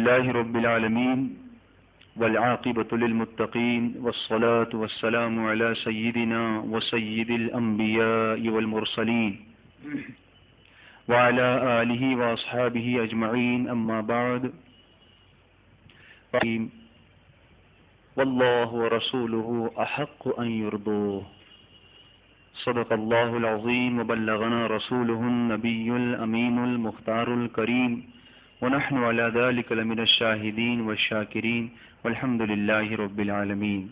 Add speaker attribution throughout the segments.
Speaker 1: لله رب العالمين والعاقبة للمتقين والصلاة والسلام على سيدنا وسيد الأنبياء والمرسلين وعلى آله وأصحابه أجمعين أما بعد والله ورسوله أحق أن يرضوه صدق الله العظيم وبلغنا رسوله النبي الأمين المختار الكريم ونحن على ذلك لمن الشاهدين والشاكرين والحمد لله رب العالمين.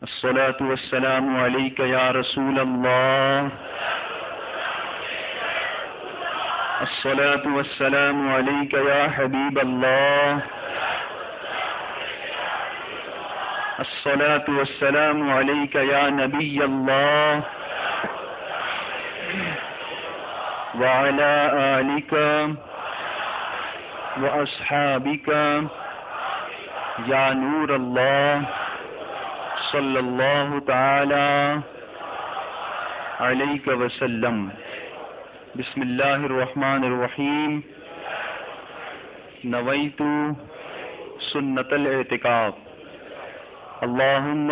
Speaker 1: الصلاة والسلام عليك يا رسول الله، الصلاة والسلام عليك يا حبيب الله، الصلاة والسلام عليك يا نبي الله وعلى آلك وأصحابك یا نور اللہ صلی اللہ تعالی علیہ وسلم. بسم اللہ الرحمن الرحیم. نویت سنت الاعتکاف. اللہم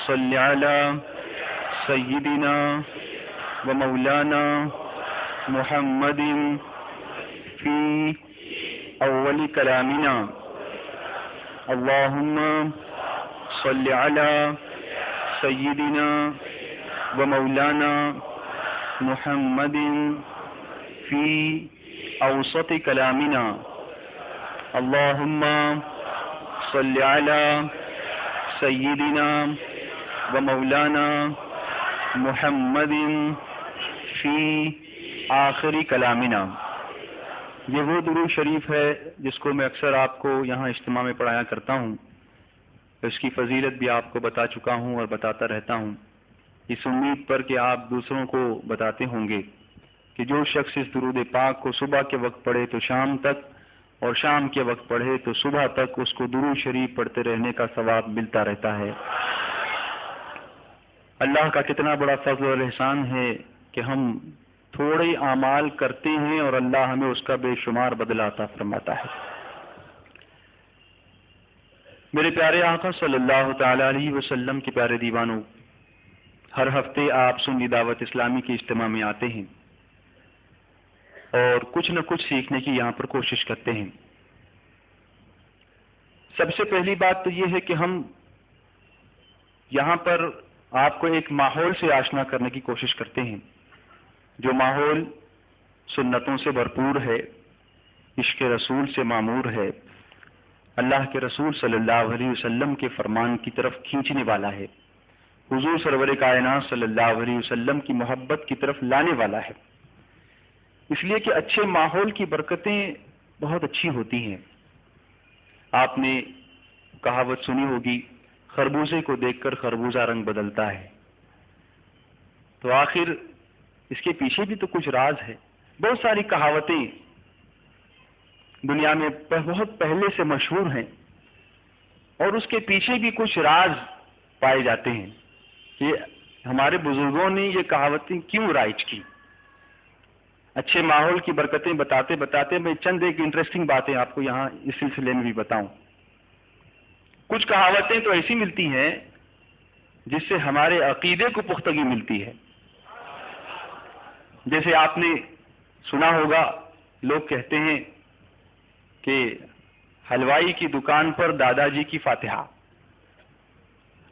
Speaker 1: صلی علی سیدنا و مولانا محمد فی اول کلامنا. اللہم صلی علی سیدنا و مولانا محمد فی اوسط کلامنا. اللہم صلی علی سیدنا و مولانا محمد فی آخر کلامنا. یہ وہ درود شریف ہے جس کو میں اکثر آپ کو یہاں اجتماع میں پڑھایا کرتا ہوں. اس کی فضیلت بھی آپ کو بتا چکا ہوں اور بتاتا رہتا ہوں، اس امید پر کہ آپ دوسروں کو بتاتے ہوں گے کہ جو شخص اس درود پاک کو صبح کے وقت پڑھے تو شام تک، اور شام کے وقت پڑھے تو صبح تک اس کو درود شریف پڑھتے رہنے کا ثواب ملتا رہتا ہے. اللہ کا کتنا بڑا فضل اور احسان ہے کہ ہم تھوڑے اعمال کرتے ہیں اور اللہ ہمیں اس کا بے شمار بدلہ عطا فرماتا ہے. میرے پیارے آقا صلی اللہ تعالی علیہ وسلم کے پیارے دیوانوں، ہر ہفتے آپ سنی دعوت اسلامی کے اجتماع میں آتے ہیں اور کچھ نہ کچھ سیکھنے کی یہاں پر کوشش کرتے ہیں. سب سے پہلی بات تو یہ ہے کہ ہم یہاں پر آپ کو ایک ماحول سے آشنا کرنے کی کوشش کرتے ہیں، جو ماحول سنتوں سے بھرپور ہے، عشق رسول سے معمور ہے، اللہ کے رسول صلی اللہ علیہ وسلم کے فرمان کی طرف کھینچنے والا ہے، حضور سرور کائنات صلی اللہ علیہ وسلم کی محبت کی طرف لانے والا ہے. اس لیے کہ اچھے ماحول کی برکتیں بہت اچھی ہوتی ہیں. آپ نے کہاوت سنی ہوگی، خربوزے کو دیکھ کر خربوزہ رنگ بدلتا ہے. تو آخر اس کے پیچھے بھی تو کچھ راز ہے. بہت ساری کہاوتیں دنیا میں بہت پہلے سے مشہور ہیں اور اس کے پیچھے بھی کچھ راز پائے جاتے ہیں کہ ہمارے بزرگوں نے یہ کہاوتیں کیوں رائج کی. اچھے ماحول کی برکتیں بتاتے بتاتے میں چند ایک انٹرسٹنگ باتیں آپ کو یہاں اس سلسلے میں بھی بتاؤں. کچھ کہاوتیں تو ایسی ملتی ہیں جس سے ہمارے عقیدے کو پختگی ملتی ہے. جیسے آپ نے سنا ہوگا، لوگ کہتے ہیں کہ حلوائی کی دکان پر دادا جی کی فاتحہ.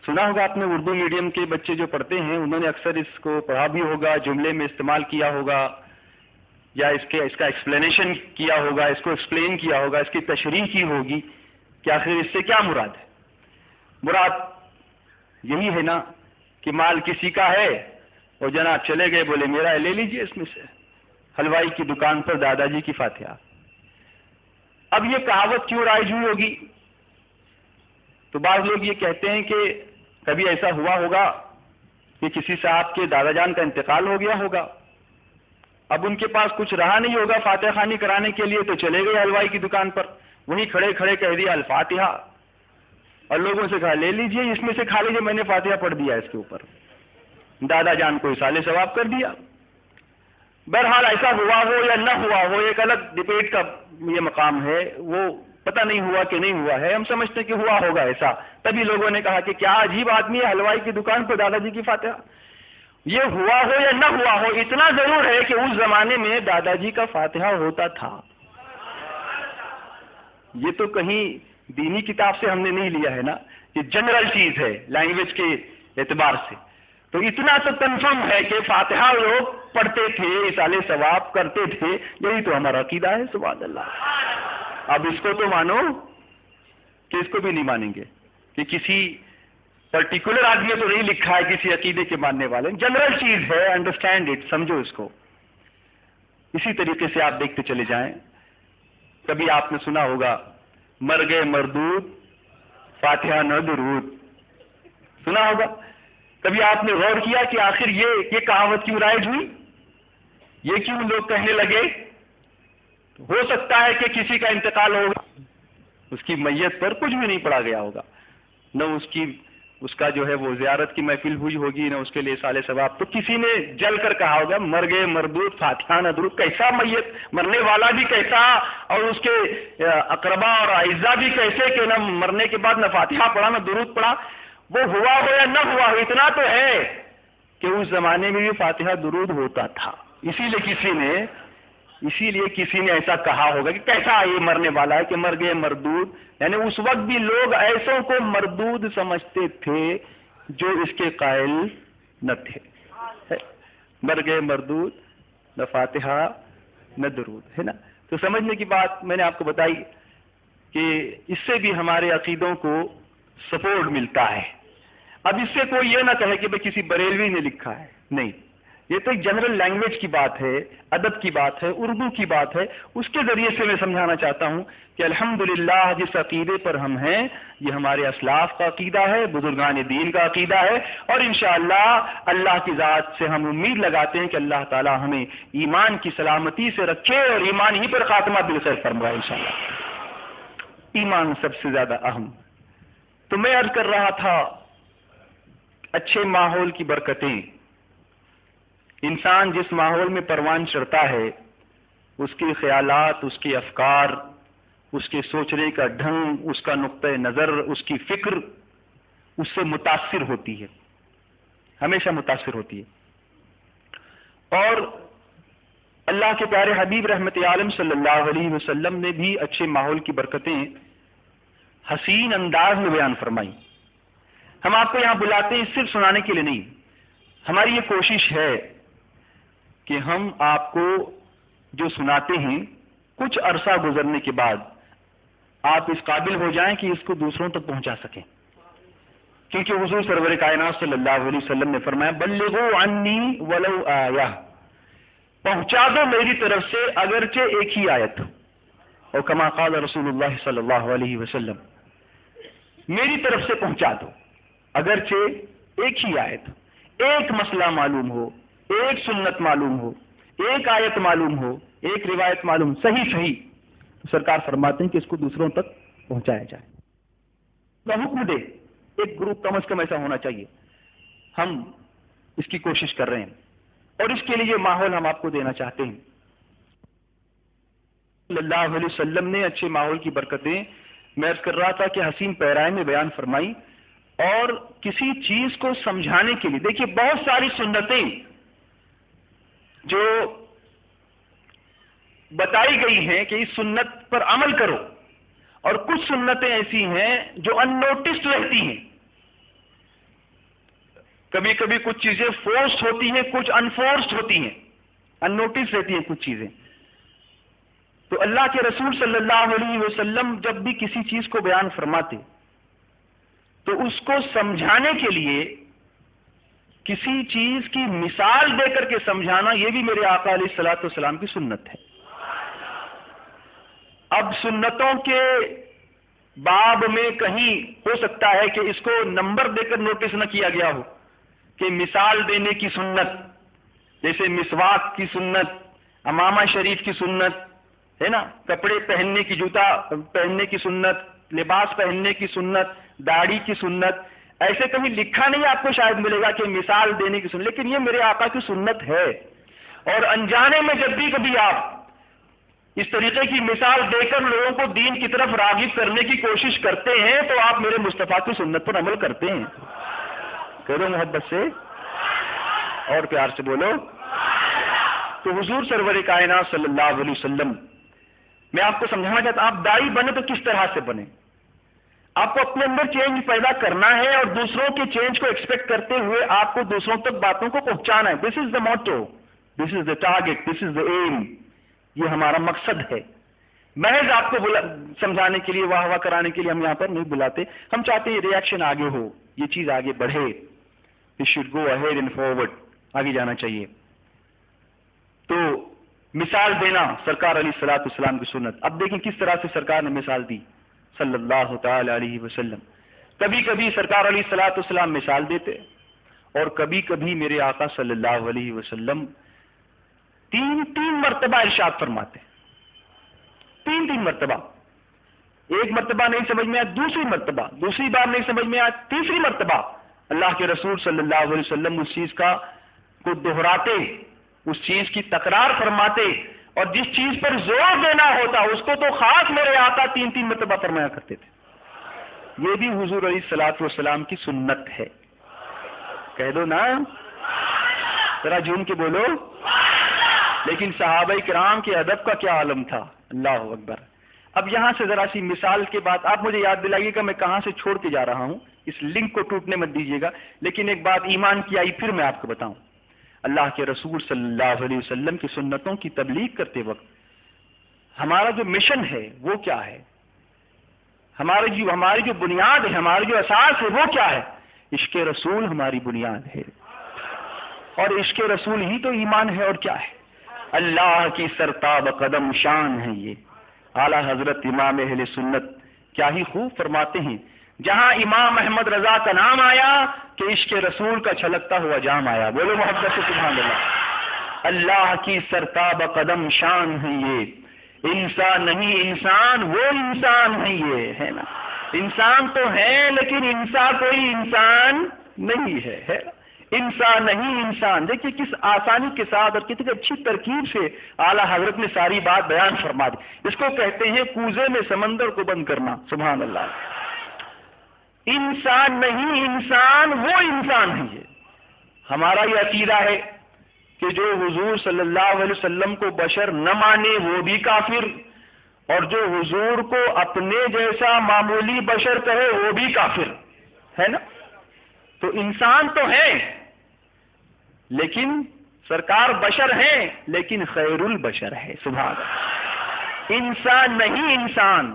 Speaker 1: سنا ہوگا آپ نے، اردو میڈیم کے بچے جو پڑھتے ہیں انہوں نے اکثر اس کو پڑھا بھی ہوگا، جملے میں استعمال کیا ہوگا یا اس کا ایکسپلینیشن کیا ہوگا، اس کو ایکسپلین کیا ہوگا، اس کی تشریح کی ہوگی کہ آخر اس سے کیا مراد ہے. مراد یہی ہے نا کہ مال کسی کا ہے اور جناب چلے گئے، بولے میرا لے لیجئے اس میں سے، حلوائی کی دکان پر دادا جی کی فاتحہ. اب یہ کہاوت کیوں رائج ہوئی ہوگی؟ تو بعض لوگ یہ کہتے ہیں کہ کبھی ایسا ہوا ہوگا کہ کسی صاحب کے دادا جان کا انتقال ہو گیا ہوگا، اب ان کے پاس کچھ رہا نہیں ہوگا فاتحہ خوانی کرانے کے لیے، تو چلے گئے حلوائی کی دکان پر، وہیں کھڑے کھڑے کہہ دیا الفاتحہ، اور لوگوں سے کہا لے لیجئے اس میں سے کھا لیجئے، میں نے فاتحہ پڑھ دیا اس کے اوپر، دادا جان کو اصالے ثواب کر دیا. بہرحال ایسا ہوا ہو یا نہ ہوا ہو ایک الگ ڈبیٹ کا یہ مقام ہے، وہ پتہ نہیں ہوا کہ نہیں ہوا ہے، ہم سمجھتے کہ ہوا ہوگا ایسا، تبھی لوگوں نے کہا کہ کیا عجیب آدمی ہے، حلوائی کی دکان پہ دادا جی کی فاتحہ۔ یہ ہوا ہو یا نہ ہوا ہو، اتنا ضرور ہے کہ اس زمانے میں دادا جی کا فاتحہ ہوتا تھا۔ یہ تو کہیں دینی کتاب سے ہم نے نہیں لیا ہے نا، یہ جنرل چیز ہے لینگویج کے اعتبار سے، تو اتنا تو کنفرم ہے کہ فاتحہ لوگ پڑھتے تھے، اصال ثواب کرتے تھے، یہی تو ہمارا عقیدہ ہے، سبحان اللہ۔ اب اس کو تو مانو کہ اس کو بھی نہیں مانیں گے کہ کسی پرٹیکولر آدمی تو نہیں لکھا ہے کسی عقیدے کے ماننے والے، جنرل چیز ہے، انڈرسٹینڈ اٹ، سمجھو اس کو۔ اسی طریقے سے آپ دیکھتے چلے جائیں، کبھی آپ نے سنا ہوگا مر گئے مردود فاتحہ نہ درود، سنا ہوگا۔ کبھی آپ نے غور کیا کہ آخر یہ کہاوت کیوں رائج ہوئی، یہ کیوں لوگ کہنے لگے؟ ہو سکتا ہے کہ کسی کا انتقال ہوگا، اس کی میت پر کچھ بھی نہیں پڑھا گیا ہوگا، نہ اس کا جو ہے وہ زیارت کی محفل ہوئی ہوگی، نہ اس کے لیے سال ثواب، تو کسی نے جل کر کہا ہوگا مر گئے مردود فاتحہ نہ درود۔ کیسا میت، مرنے والا بھی کیسا اور اس کے اقربا اور اعزاء بھی کیسے کہ نہ مرنے کے بعد نہ فاتحہ پڑھا نہ درود پڑھا۔ وہ ہوا ہو یا نہ ہوا ہو، اتنا تو ہے کہ اس زمانے میں بھی فاتحہ درود ہوتا تھا، اسی لیے کسی نے ایسا کہا ہوگا کہ کیسا یہ مرنے والا ہے کہ مر گئے مردود، یعنی اس وقت بھی لوگ ایسوں کو مردود سمجھتے تھے جو اس کے قائل نہ تھے۔ مر گئے مردود، نہ فاتحہ نہ درود، ہے نا۔ تو سمجھنے کی بات میں نے آپ کو بتائی کہ اس سے بھی ہمارے عقیدوں کو سپورٹ ملتا ہے۔ اب اس سے کوئی یہ نہ کہے کہ کسی بریلوی نے لکھا ہے، نہیں، یہ تو ایک جنرل لینگویج کی بات ہے، ادب کی بات ہے، اردو کی بات ہے، اس کے ذریعے سے میں سمجھانا چاہتا ہوں کہ الحمدللہ جس عقیدے پر ہم ہیں یہ ہمارے اسلاف کا عقیدہ ہے، بزرگان دین کا عقیدہ ہے، اور انشاءاللہ اللہ کی ذات سے ہم امید لگاتے ہیں کہ اللہ تعالی ہمیں ایمان کی سلامتی سے رکھے اور ایمان ہی پر خاتمہ بالخیر فرمائے انشاءاللہ۔ ایمان سب سے زیادہ اہم۔ تو میں عرض کر رہا تھا اچھے ماحول کی برکتیں، انسان جس ماحول میں پروان چڑھتا ہے اس کے خیالات، اس کے افکار، اس کے سوچنے کا ڈھنگ، اس کا نقطہ نظر، اس کی فکر اس سے متاثر ہوتی ہے، ہمیشہ متاثر ہوتی ہے۔ اور اللہ کے پیارے حبیب رحمت عالم صلی اللہ علیہ وسلم نے بھی اچھے ماحول کی برکتیں حسین انداز میں بیان فرمائی۔ ہم آپ کو یہاں بلاتے ہیں صرف سنانے کے لیے نہیں، ہماری یہ کوشش ہے کہ ہم آپ کو جو سناتے ہیں کچھ عرصہ گزرنے کے بعد آپ اس قابل ہو جائیں کہ اس کو دوسروں تک پہنچا سکیں، کیونکہ حضور سرور کائنات صلی اللہ علیہ وسلم نے فرمایا بلغوا عنی ولو آیہ، پہنچا دو میری طرف سے اگرچہ ایک ہی آیت، اور کما قال رسول اللہ صلی اللہ علیہ وسلم، میری طرف سے پہنچا دو اگرچہ ایک ہی آیت، ایک مسئلہ معلوم ہو، ایک سنت معلوم ہو، ایک آیت معلوم ہو، ایک روایت معلوم، صحیح تو سرکار فرماتے ہیں کہ اس کو دوسروں تک پہنچایا جائے، حکم دے، ایک گروپ کم از کم ایسا ہونا چاہیے۔ ہم اس کی کوشش کر رہے ہیں اور اس کے لیے یہ ماحول ہم آپ کو دینا چاہتے ہیں۔ صلی اللہ علیہ وسلم نے اچھے ماحول کی برکتیں میں عرض کر رہا تھا کہ حسین پیرائے میں بیان فرمائی، اور کسی چیز کو سمجھانے کے لیے دیکھیے بہت ساری سنتیں جو بتائی گئی ہیں کہ اس سنت پر عمل کرو، اور کچھ سنتیں ایسی ہیں جو ان نوٹسڈ رہتی ہیں، کبھی کبھی کچھ چیزیں فورسڈ ہوتی ہیں، کچھ انفورسڈ ہوتی ہیں، ان نوٹسڈ رہتی ہیں کچھ چیزیں۔ تو اللہ کے رسول صلی اللہ علیہ وسلم جب بھی کسی چیز کو بیان فرماتے تو اس کو سمجھانے کے لیے کسی چیز کی مثال دے کر کے سمجھانا، یہ بھی میرے آقا علیہ الصلوۃ والسلام کی سنت ہے۔ اب سنتوں کے باب میں کہیں ہو سکتا ہے کہ اس کو نمبر دے کر نوٹس نہ کیا گیا ہو کہ مثال دینے کی سنت، جیسے مسواک کی سنت، امامہ شریف کی سنت ہے نا، کپڑے پہننے کی، جوتا پہننے کی سنت، لباس پہننے کی سنت، داڑھی کی سنت، ایسے کہیں لکھا نہیں آپ کو شاید ملے گا کہ مثال دینے کی سنت، لیکن یہ میرے آقا کی سنت ہے۔ اور انجانے میں جب بھی کبھی آپ اس طریقے کی مثال دے کر لوگوں کو دین کی طرف راغب کرنے کی کوشش کرتے ہیں تو آپ میرے مصطفیٰ کی سنت پر عمل کرتے ہیں. کرو محبت سے اور پیار سے بولو. تو حضور سرور کائنات صلی اللہ علیہ وسلم، میں آپ کو سمجھانا چاہتا ہوں، آپ داعی بنے تو کس طرح سے بنے. آپ کو اپنے اندر چینج پیدا کرنا ہے اور دوسروں کے چینج کو ایکسپیکٹ کرتے ہوئے آپ کو دوسروں تک باتوں کو پہنچانا ہے. This is the motto, this is the target, this is the aim. یہ ہمارا مقصد ہے. محض آپ کو سمجھانے کے لیے، واہ واہ کرانے کے لیے ہم یہاں پر نہیں بلاتے. ہم چاہتے ہیں ریئیکشن آگے ہو، یہ چیز آگے بڑھے. It should go ahead and forward. آگے جانا چاہیے. تو مثال دینا سرکار علیہ الصلوۃ والسلام کی سنت. اب دیکھیں کس طرح سے سرکار نے مثال دی صلی اللہ تعالی علیہ وسلم. کبھی کبھی سرکار علیہ الصلوۃ والسلام مثال دیتے اور کبھی کبھی میرے آقا صلی اللہ علیہ وسلم تین مرتبہ ارشاد فرماتے. تین مرتبہ. ایک مرتبہ نہیں سمجھ میں آیا، دوسری مرتبہ، دوسری بار نہیں سمجھ میں آیا، تیسری مرتبہ اللہ کے رسول صلی اللہ علیہ وسلم اس چیز کو دہراتے، اس چیز کی تکرار فرماتے، اور جس چیز پر زور دینا ہوتا اس کو تو خاص میرے آقا تین مرتبہ فرمایا کرتے تھے. یہ بھی حضور علیہ الصلوۃ والسلام کی سنت ہے. کہہ دو نا، ذرا جھوم کے بولو. لیکن صحابہ کرام کے ادب کا کیا عالم تھا. اللہ اکبر. اب یہاں سے ذرا سی مثال کے بعد آپ مجھے یاد دلائیے گا میں کہاں سے چھوڑ کے جا رہا ہوں. اس لنک کو ٹوٹنے مت دیجیے گا. لیکن ایک بات ایمان کی آئی پھر میں آپ کو بتاؤں. اللہ کے رسول صلی اللہ علیہ وسلم کی سنتوں کی تبلیغ کرتے وقت ہمارا جو مشن ہے وہ کیا ہے، ہماری جو بنیاد ہے، ہماری جو اساس ہے وہ کیا ہے؟ عشق رسول ہماری بنیاد ہے، اور عشق رسول ہی تو ایمان ہے. اور کیا ہے؟ اللہ کی سرتاب قدم شان ہے. یہ اعلیٰ حضرت امام اہل سنت کیا ہی خوب فرماتے ہیں، جہاں امام احمد رضا کا نام آیا کہ عشق رسول کا چھلکتا ہوا جام آیا. بولو محبت سے سبحان اللہ. اللہ کی سرتاب قدم شان ہے یہ. انسان نہیں انسان، وہ انسان ہے. یہ ہے نا، انسان تو ہے لیکن انسان کوئی انسان نہیں ہے. انسان نہیں انسان. دیکھیے کس آسانی کے ساتھ اور کتنی اچھی ترکیب سے اعلیٰ حضرت نے ساری بات بیان فرما دی. اس کو کہتے ہیں کوزے میں سمندر کو بند کرنا. سبحان اللہ. انسان نہیں انسان، وہ انسان ہے. یہ ہمارا یہ عقیدہ ہے کہ جو حضور صلی اللہ علیہ وسلم کو بشر نہ مانے وہ بھی کافر، اور جو حضور کو اپنے جیسا معمولی بشر کہے وہ بھی کافر ہے نا. تو انسان تو ہے لیکن سرکار بشر ہیں لیکن خیر البشر ہے. سبحان اللہ. انسان نہیں انسان،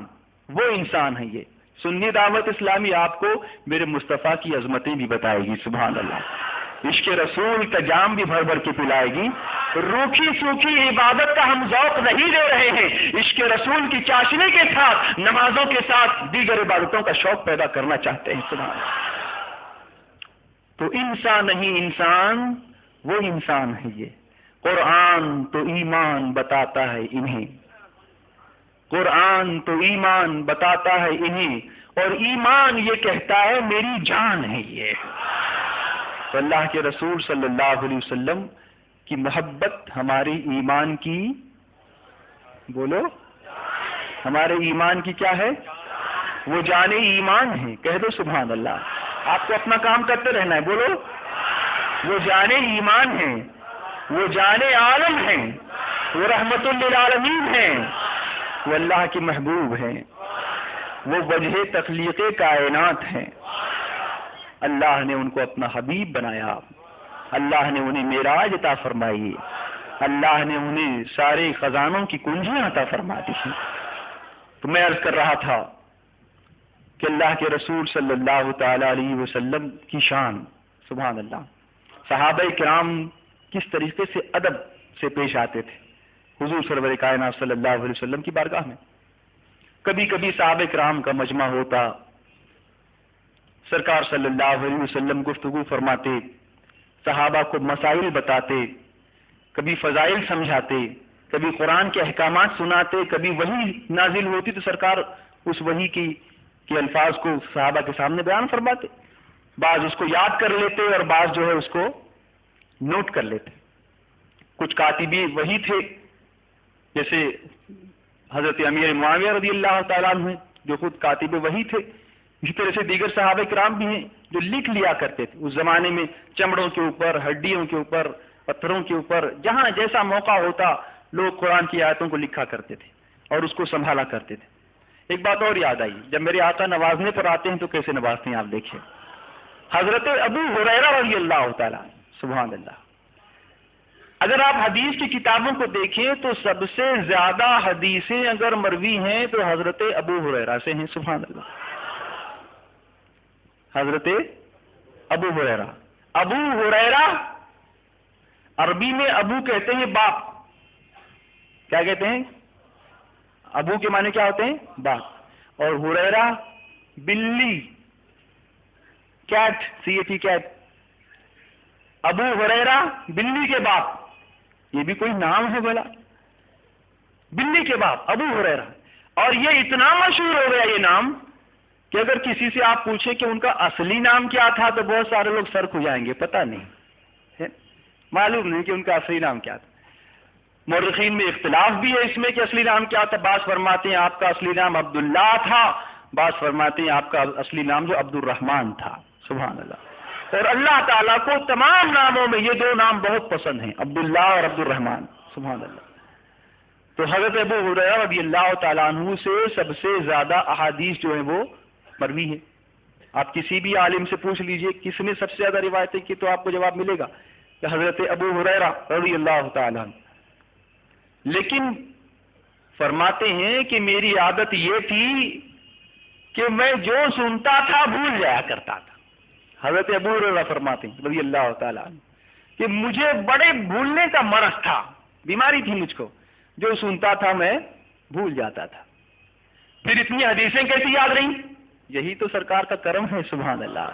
Speaker 1: وہ انسان ہے. یہ سنی دعوت اسلامی آپ کو میرے مصطفیٰ کی عظمتیں بھی بتائے گی. سبحان اللہ. عشق رسول کا جام بھی بھر بھر کے پلائے گی. روکھی سوکھی عبادت کا ہم ذوق نہیں دے رہے ہیں، عشق رسول کی چاشنی کے ساتھ، نمازوں کے ساتھ دیگر عبادتوں کا شوق پیدا کرنا چاہتے ہیں. سبحان اللہ. تو انسان نہیں انسان، وہ انسان ہے. یہ قرآن تو ایمان بتاتا ہے انہیں، قرآن تو ایمان بتاتا ہے انہیں، اور ایمان یہ کہتا ہے میری جان ہے. یہ تو اللہ کے رسول صلی اللہ علیہ وسلم کی محبت ہمارے ایمان کی، بولو ہمارے ایمان کی کیا ہے؟ وہ جان ایمان ہے. کہہ دو سبحان اللہ. آپ کو اپنا کام کرتے رہنا ہے. بولو وہ جان ایمان ہے، وہ جان عالم ہے، وہ رحمت للعالمین ہے، وہ اللہ کے محبوب ہیں، وہ وجہ تخلیق کائنات ہیں. اللہ نے ان کو اپنا حبیب بنایا، اللہ نے انہیں معراج عطا فرمائی، اللہ نے انہیں سارے خزانوں کی کنجیاں عطا فرما دی. تو میں عرض کر رہا تھا کہ اللہ کے رسول صلی اللہ تعالی علیہ وسلم کی شان. سبحان اللہ. صحابہ کرام کس طریقے سے ادب سے پیش آتے تھے حضور سرور کائنات صلی اللہ علیہ وسلم کی بارگاہ میں. کبھی کبھی صحابہ کرام کا مجمع ہوتا، سرکار صلی اللہ علیہ وسلم گفتگو فرماتے، صحابہ کو مسائل بتاتے، کبھی فضائل سمجھاتے، کبھی قرآن کے احکامات سناتے، کبھی وحی نازل ہوتی تو سرکار اس وحی کے الفاظ کو صحابہ کے سامنے بیان فرماتے. بعض اس کو یاد کر لیتے اور بعض جو ہے اس کو نوٹ کر لیتے. کچھ کاتبی وہی تھے جیسے حضرت امیر معاویہ رضی اللہ تعالیٰ عنہ جو خود کاتب وہی تھے. اسی طرح سے دیگر صحابہ کرام بھی ہیں جو لکھ لیا کرتے تھے. اس زمانے میں چمڑوں کے اوپر، ہڈیوں کے اوپر، پتھروں کے اوپر جہاں جیسا موقع ہوتا لوگ قرآن کی آیتوں کو لکھا کرتے تھے اور اس کو سنبھالا کرتے تھے. ایک بات اور یاد آئی، جب میرے آقا نوازنے پر آتے ہیں تو کیسے نوازتے ہیں آپ دیکھیں. حضرت ابو ہریرہ رضی اللہ تعالیٰ، سبحان اللہ. اگر آپ حدیث کی کتابوں کو دیکھیں تو سب سے زیادہ حدیثیں اگر مروی ہیں تو حضرت ابو ہریرہ سے ہیں. سبحان اللہ. حضرت ابو ہریرہ. ابو ہریرہ عربی میں ابو کہتے ہیں باپ. کیا کہتے ہیں؟ ابو کے معنی کیا ہوتے ہیں؟ باپ. اور ہریرہ بلی، کیٹ، CAT کیٹ. ابو ہریرہ بلی کے باپ. یہ بھی کوئی نام ہے بھلا؟ بلی کے باپ ابو ہریرہ. اور یہ اتنا مشہور ہو گیا یہ نام کہ اگر کسی سے آپ پوچھیں کہ ان کا اصلی نام کیا تھا تو بہت سارے لوگ سرک ہو جائیں گے، پتہ نہیں، معلوم نہیں کہ ان کا اصلی نام کیا تھا. مورخین میں اختلاف بھی ہے اس میں کہ اصلی نام کیا تھا. بعض فرماتے ہیں آپ کا اصلی نام عبداللہ تھا، بعض فرماتے ہیں آپ کا اصلی نام جو عبد الرحمن تھا. سبحان اللہ. اور اللہ تعالیٰ کو تمام ناموں میں یہ دو نام بہت پسند ہیں، عبداللہ اور عبد الرحمن. سبحان اللہ. تو حضرت ابو ہریرہ رضی اللہ تعالیٰ عنہ سے سب سے زیادہ احادیث جو ہیں وہ مروی ہے. آپ کسی بھی عالم سے پوچھ لیجئے کس نے سب سے زیادہ روایتیں کی تو آپ کو جواب ملے گا کہ حضرت ابو ہریرہ رضی اللہ تعالیٰ عنہ. لیکن فرماتے ہیں کہ میری عادت یہ تھی کہ میں جو سنتا تھا بھول جایا کرتا تھا. حضرت ابو ہریرہ فرماتے ہیں رضی اللہ تعالیٰ عنہ کہ مجھے بڑے بھولنے کا مرض تھا، بیماری تھی مجھ کو، جو سنتا تھا میں بھول جاتا تھا. پھر اتنی حدیثیں کیسی یاد رہیں؟ یہی تو سرکار کا کرم ہے. سبحان اللہ.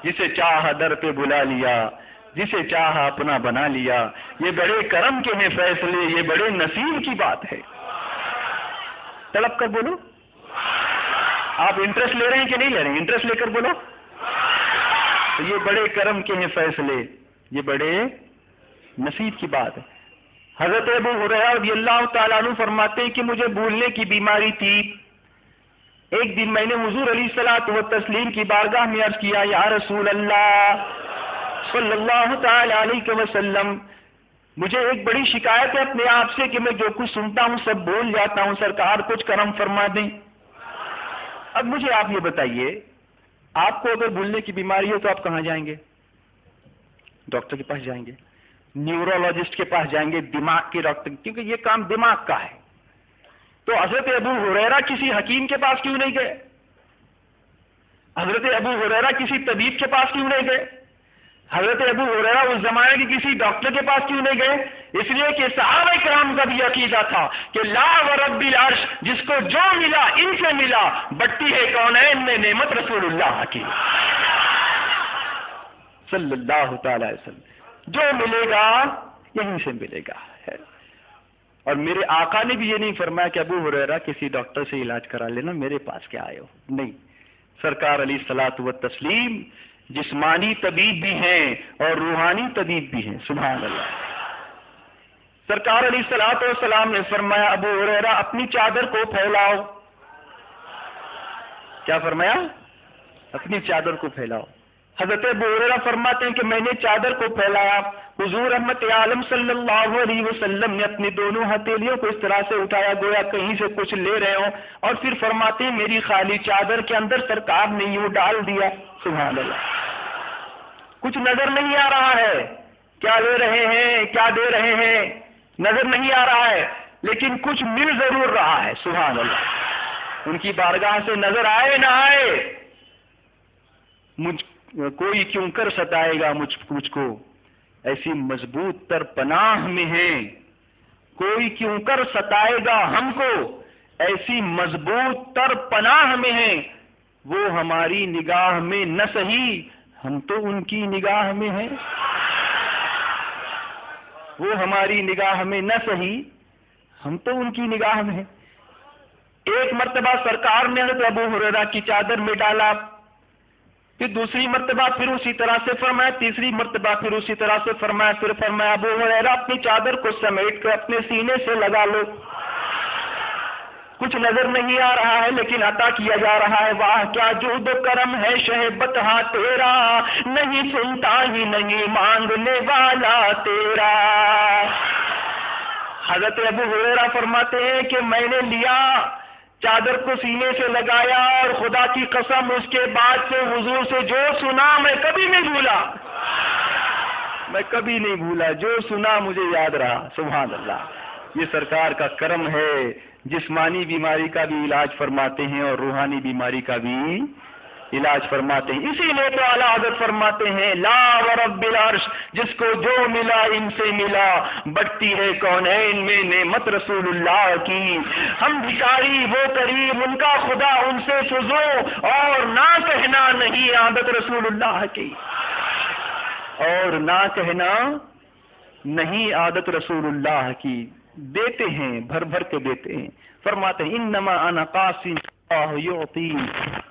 Speaker 1: جسے چاہا در پہ بلا لیا، جسے چاہا اپنا بنا لیا. یہ بڑے کرم کے ہیں فیصلے، یہ بڑے نصیب کی بات ہے. تڑپ کر بولو. آپ انٹرسٹ لے رہے ہیں کہ نہیں لے رہے ہیں؟ انٹرسٹ لے کر بولو. یہ بڑے کرم کے ہیں فیصلے، یہ بڑے نصیب کی بات ہے. حضرت ابو ہریرہ رضی اللہ تعالیٰ عنہ فرماتے ہیں کہ مجھے بھولنے کی بیماری تھی. ایک دن میں نے حضور علیہ الصلوۃ والتسلیم کی بارگاہ میں عرض کیا، یا رسول اللہ صلی اللہ تعالی علیہ وسلم، مجھے ایک بڑی شکایت ہے اپنے آپ سے کہ میں جو کچھ سنتا ہوں سب بھول جاتا ہوں، سرکار کچھ کرم فرما دیں. اب مجھے آپ یہ بتائیے، آپ کو اگر بھولنے کی بیماری ہو تو آپ کہاں جائیں گے؟ ڈاکٹر کے پاس جائیں گے، نیورولوجسٹ کے پاس جائیں گے، دماغ کے ڈاکٹر، کیونکہ یہ کام دماغ کا ہے. تو حضرت ابو ہریرہ کسی حکیم کے پاس کیوں نہیں گئے؟ حضرت ابو ہریرہ کسی طبیب کے پاس کیوں نہیں گئے؟ حضرت ابو ہریرہ اس زمانے کے کسی ڈاکٹر کے پاس کیوں نہیں گئے؟ اس لیے کہ صحابہ کرام کا بھی عقیدہ تھا کہ لا ورب العرش، جس کو جو ملا ان سے ملا، بٹی ہے کونین میں نعمت رسول اللہ کی صلی اللہ تعالی علیہ وسلم. جو ملے گا یہیں سے ملے گا. اور میرے آقا نے بھی یہ نہیں فرمایا کہ ابو ہریرہ کسی ڈاکٹر سے علاج کرا لینا، میرے پاس کیا آئے ہو. نہیں، سرکار علیہ الصلوۃ والتسلیم جسمانی طبیب بھی ہیں اور روحانی طبیب بھی ہیں. سبحان اللہ. سرکار علیہ الصلوۃ والسلام نے فرمایا، ابو ہریرہ اپنی چادر کو پھیلاؤ. کیا فرمایا؟ اپنی چادر کو پھیلاؤ. حضرت ابو ہریرہ فرماتے ہیں کہ میں نے چادر کو پھیلایا. حضور رحمت عالم صلی اللہ علیہ وسلم نے اپنی دونوں ہتھیلیوں کو اس طرح سے اٹھایا گویا کہیں سے کچھ لے رہے ہوں، اور پھر فرماتے ہیں میری خالی چادر کے اندر سرکار نے یوں ڈال دیا. سبحان اللہ. کچھ نظر نہیں آ رہا ہے، کیا لے رہے ہیں کیا دے رہے ہیں نظر نہیں آ رہا ہے، لیکن کچھ مل ضرور رہا ہے. سبحان اللہ. ان کی بارگاہ سے نظر آئے نہ آئے، کوئی کیوں کر ستائے گا مجھ کو، ایسی مضبوط تر پناہ میں ہے. کوئی کیوں کر ستائے گا ہم کو، ایسی مضبوط تر پناہ میں ہے. وہ ہماری نگاہ میں نہ سہی، ہم تو ان کی نگاہ میں ہیں. وہ ہماری نگاہ میں نہ سہی، ہم تو ان کی نگاہ میں ہیں. ایک مرتبہ سرکار نے حضرت ابو ہریرہ کی چادر میں ڈالا پھر دوسری مرتبہ پھر اسی طرح سے فرمایا، تیسری مرتبہ پھر اسی طرح سے فرمایا، پھر فرمایا ابو ہریرہ اپنی چادر کو سمیٹ کر اپنے سینے سے لگا لو، کچھ نظر نہیں آ رہا ہے لیکن عطا کیا جا رہا ہے، واہ کیا جود و کرم ہے شہ بطحہ تیرا، نہیں سنتا ہی نہیں مانگنے والا تیرا۔ حضرت ابو ہریرہ فرماتے ہیں کہ میں نے لیا، چادر کو سینے سے لگایا، اور خدا کی قسم اس کے بعد سے حضور سے جو سنا میں کبھی نہیں بھولا، میں کبھی نہیں بھولا، جو سنا مجھے یاد رہا۔ سبحان اللہ، یہ سرکار کا کرم ہے، جسمانی بیماری کا بھی علاج فرماتے ہیں اور روحانی بیماری کا بھی علاج فرماتے ہیں۔ اسی لیے تو اعلیٰ حضرت فرماتے ہیں لا ورب العرش، جس کو جو ملا ان سے ملا، بٹتی ہے کونین میں نعمت رسول اللہ کی، ہم بھکاری وہ کریم ان کا خدا ان سے فزو، اور نہ کہنا نہیں عادت رسول اللہ کی، اور نہ کہنا نہیں عادت رسول اللہ کی، دیتے ہیں بھر بھر کے دیتے ہیں۔ فرماتے ہیں انما انا قاسم اللہ یعطی،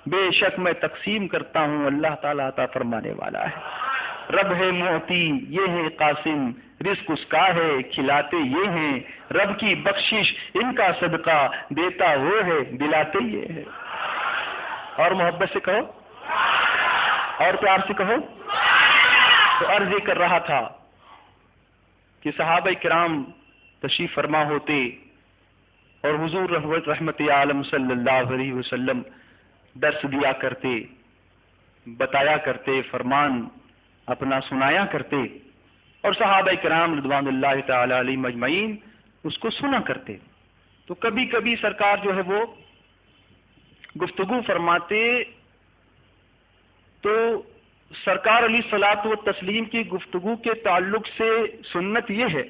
Speaker 1: بے شک میں تقسیم کرتا ہوں، اللہ تعالیٰ عطا فرمانے والا ہے۔ رب ہے معطی، یہ ہے قاسم، رزق اس کا ہے، کھلاتے یہ ہیں، رب کی بخشش ان کا صدقہ، دیتا وہ ہے، دلاتے یہ ہے۔ اور محبت سے کہو، اور پیار سے کہو۔ تو عرض یہ کر رہا تھا کہ صحابہ کرام تشریف فرما ہوتے اور حضور رحمت عالم صلی اللہ علیہ وسلم درس دیا کرتے، بتایا کرتے، فرمان اپنا سنایا کرتے، اور صحابہ کرام رضوان اللہ تعالی علیہم اجمعین اس کو سنا کرتے۔ تو کبھی کبھی سرکار جو ہے وہ گفتگو فرماتے تو سرکار علیہ الصلوۃ والتسلیم کی گفتگو کے تعلق سے سنت یہ ہے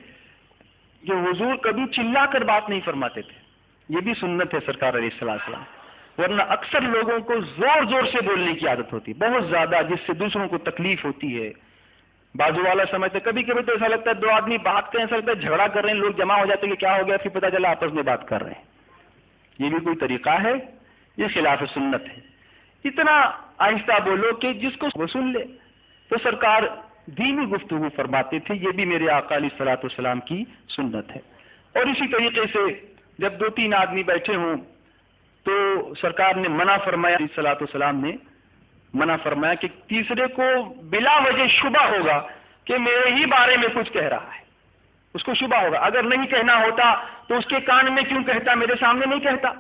Speaker 1: کہ حضور کبھی چلا کر بات نہیں فرماتے تھے، یہ بھی سنت ہے سرکار علیہ السلام، ورنہ اکثر لوگوں کو زور زور سے بولنے کی عادت ہوتی، بہت زیادہ، جس سے دوسروں کو تکلیف ہوتی ہے۔ بازو والا سمجھتے، کبھی کبھی تو ایسا لگتا ہے دو آدمی بات کریں، ایسا لگتا ہے جھگڑا کر رہے ہیں، لوگ جمع ہو جاتے ہیں کہ کیا ہو گیا، پھر پتہ چلا آپس میں بات کر رہے ہیں۔ یہ بھی کوئی طریقہ ہے؟ یہ خلاف سنت ہے۔ اتنا آہستہ بولو کہ جس کو وہ سن لے۔ تو سرکار دینی گفتگو فرماتے تھے، یہ بھی میرے آقا علیہ الصلوۃ والسلام کی سنت ہے۔ اور اسی طریقے سے جب دو تین آدمی بیٹھے ہوں تو سرکار نے منع فرمایا، علیہ الصلوۃ والسلام نے منع فرمایا کہ تیسرے کو بلا وجہ شبہ ہوگا کہ میرے ہی بارے میں کچھ کہہ رہا ہے، اس کو شبہ ہوگا، اگر نہیں کہنا ہوتا تو اس کے کان میں کیوں کہتا، میرے سامنے نہیں کہتا۔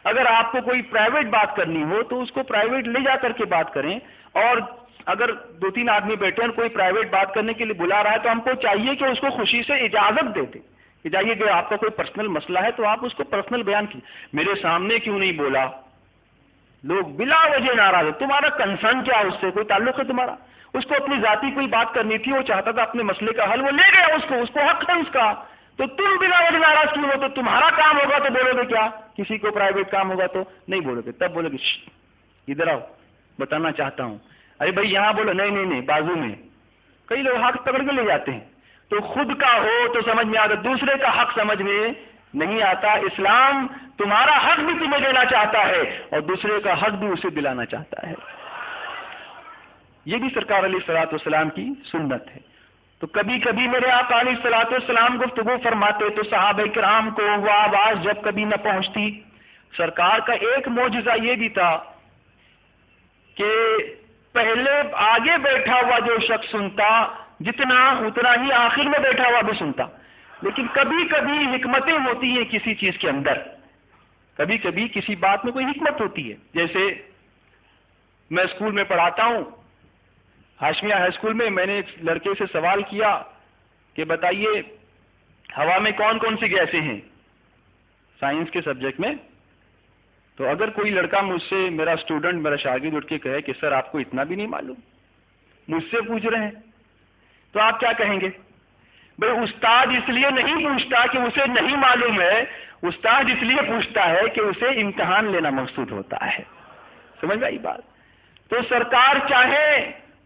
Speaker 1: اگر آپ کو کوئی پرائیویٹ بات کرنی ہو تو اس کو پرائیویٹ لے جا کر کے بات کریں، اور اگر دو تین آدمی بیٹھے ہیں کوئی پرائیویٹ بات کرنے کے لیے بلا رہا ہے تو ہم کو چاہیے کہ اس کو خوشی سے اجازت دے دیں کہ جائیے کہ آپ کا کوئی پرسنل مسئلہ ہے تو آپ اس کو پرسنل بیان کیجیے، میرے سامنے کیوں نہیں بولا۔ لوگ بلا وجہ ناراض ہے، تمہارا کنسرن کیا، اس سے کوئی تعلق ہے تمہارا؟ اس کو اپنی ذاتی کوئی بات کرنی تھی، وہ چاہتا تھا اپنے مسئلے کا حل، وہ لے گیا اس کو حق ہے اس کا، تو تم بلا وجہ ناراض کیوں ہو؟ تو تمہارا کام ہوگا تو بولو گے کیا، کسی کو پرائیویٹ کام ہوگا تو نہیں بولو گے، تب بولو گے ادھر آؤ بتانا چاہتا ہوں، ارے بھائی یہاں بولو، نہیں بازو میں۔ کئی لوگ حق پکڑ کے لے جاتے ہیں، تو خود کا ہو تو سمجھ میں آتا، دوسرے کا حق سمجھ میں نہیں آتا۔ اسلام تمہارا حق بھی تمہیں دینا چاہتا ہے اور دوسرے کا حق بھی اسے دلانا چاہتا ہے۔ یہ بھی سرکار علیہ الصلوۃ والسلام کی سنت ہے۔ تو کبھی کبھی میرے آقا علیہ الصلوۃ والسلام گفتگو فرماتے تو صحابہ کرام کو وہ آواز جب کبھی نہ پہنچتی، سرکار کا ایک معجزہ یہ بھی تھا کہ پہلے آگے بیٹھا ہوا جو شخص سنتا جتنا اتنا ہی آخر میں بیٹھا ہوا بھی سنتا، لیکن کبھی کبھی حکمتیں ہوتی ہیں کسی چیز کے اندر، کبھی کبھی کسی بات میں کوئی حکمت ہوتی ہے۔ جیسے میں اسکول میں پڑھاتا ہوں، ہاشمیہ ہائی اسکول میں نے ایک لڑکے سے سوال کیا کہ بتائیے ہوا میں کون کون سی گیسیں ہیں، سائنس کے سبجیکٹ میں۔ تو اگر کوئی لڑکا مجھ سے، میرا اسٹوڈنٹ، میرا شاگرد اٹھ کے کہے کہ سر آپ کو اتنا بھی نہیں معلوم، مجھ سے پوچھ رہے ہیں، تو آپ کیا کہیں گے؟ بھائی استاد اس لیے نہیں پوچھتا کہ اسے نہیں معلوم ہے، استاد اس لیے پوچھتا ہے کہ اسے امتحان لینا مقصود ہوتا ہے۔ سمجھ گئی بات؟ تو سرکار چاہے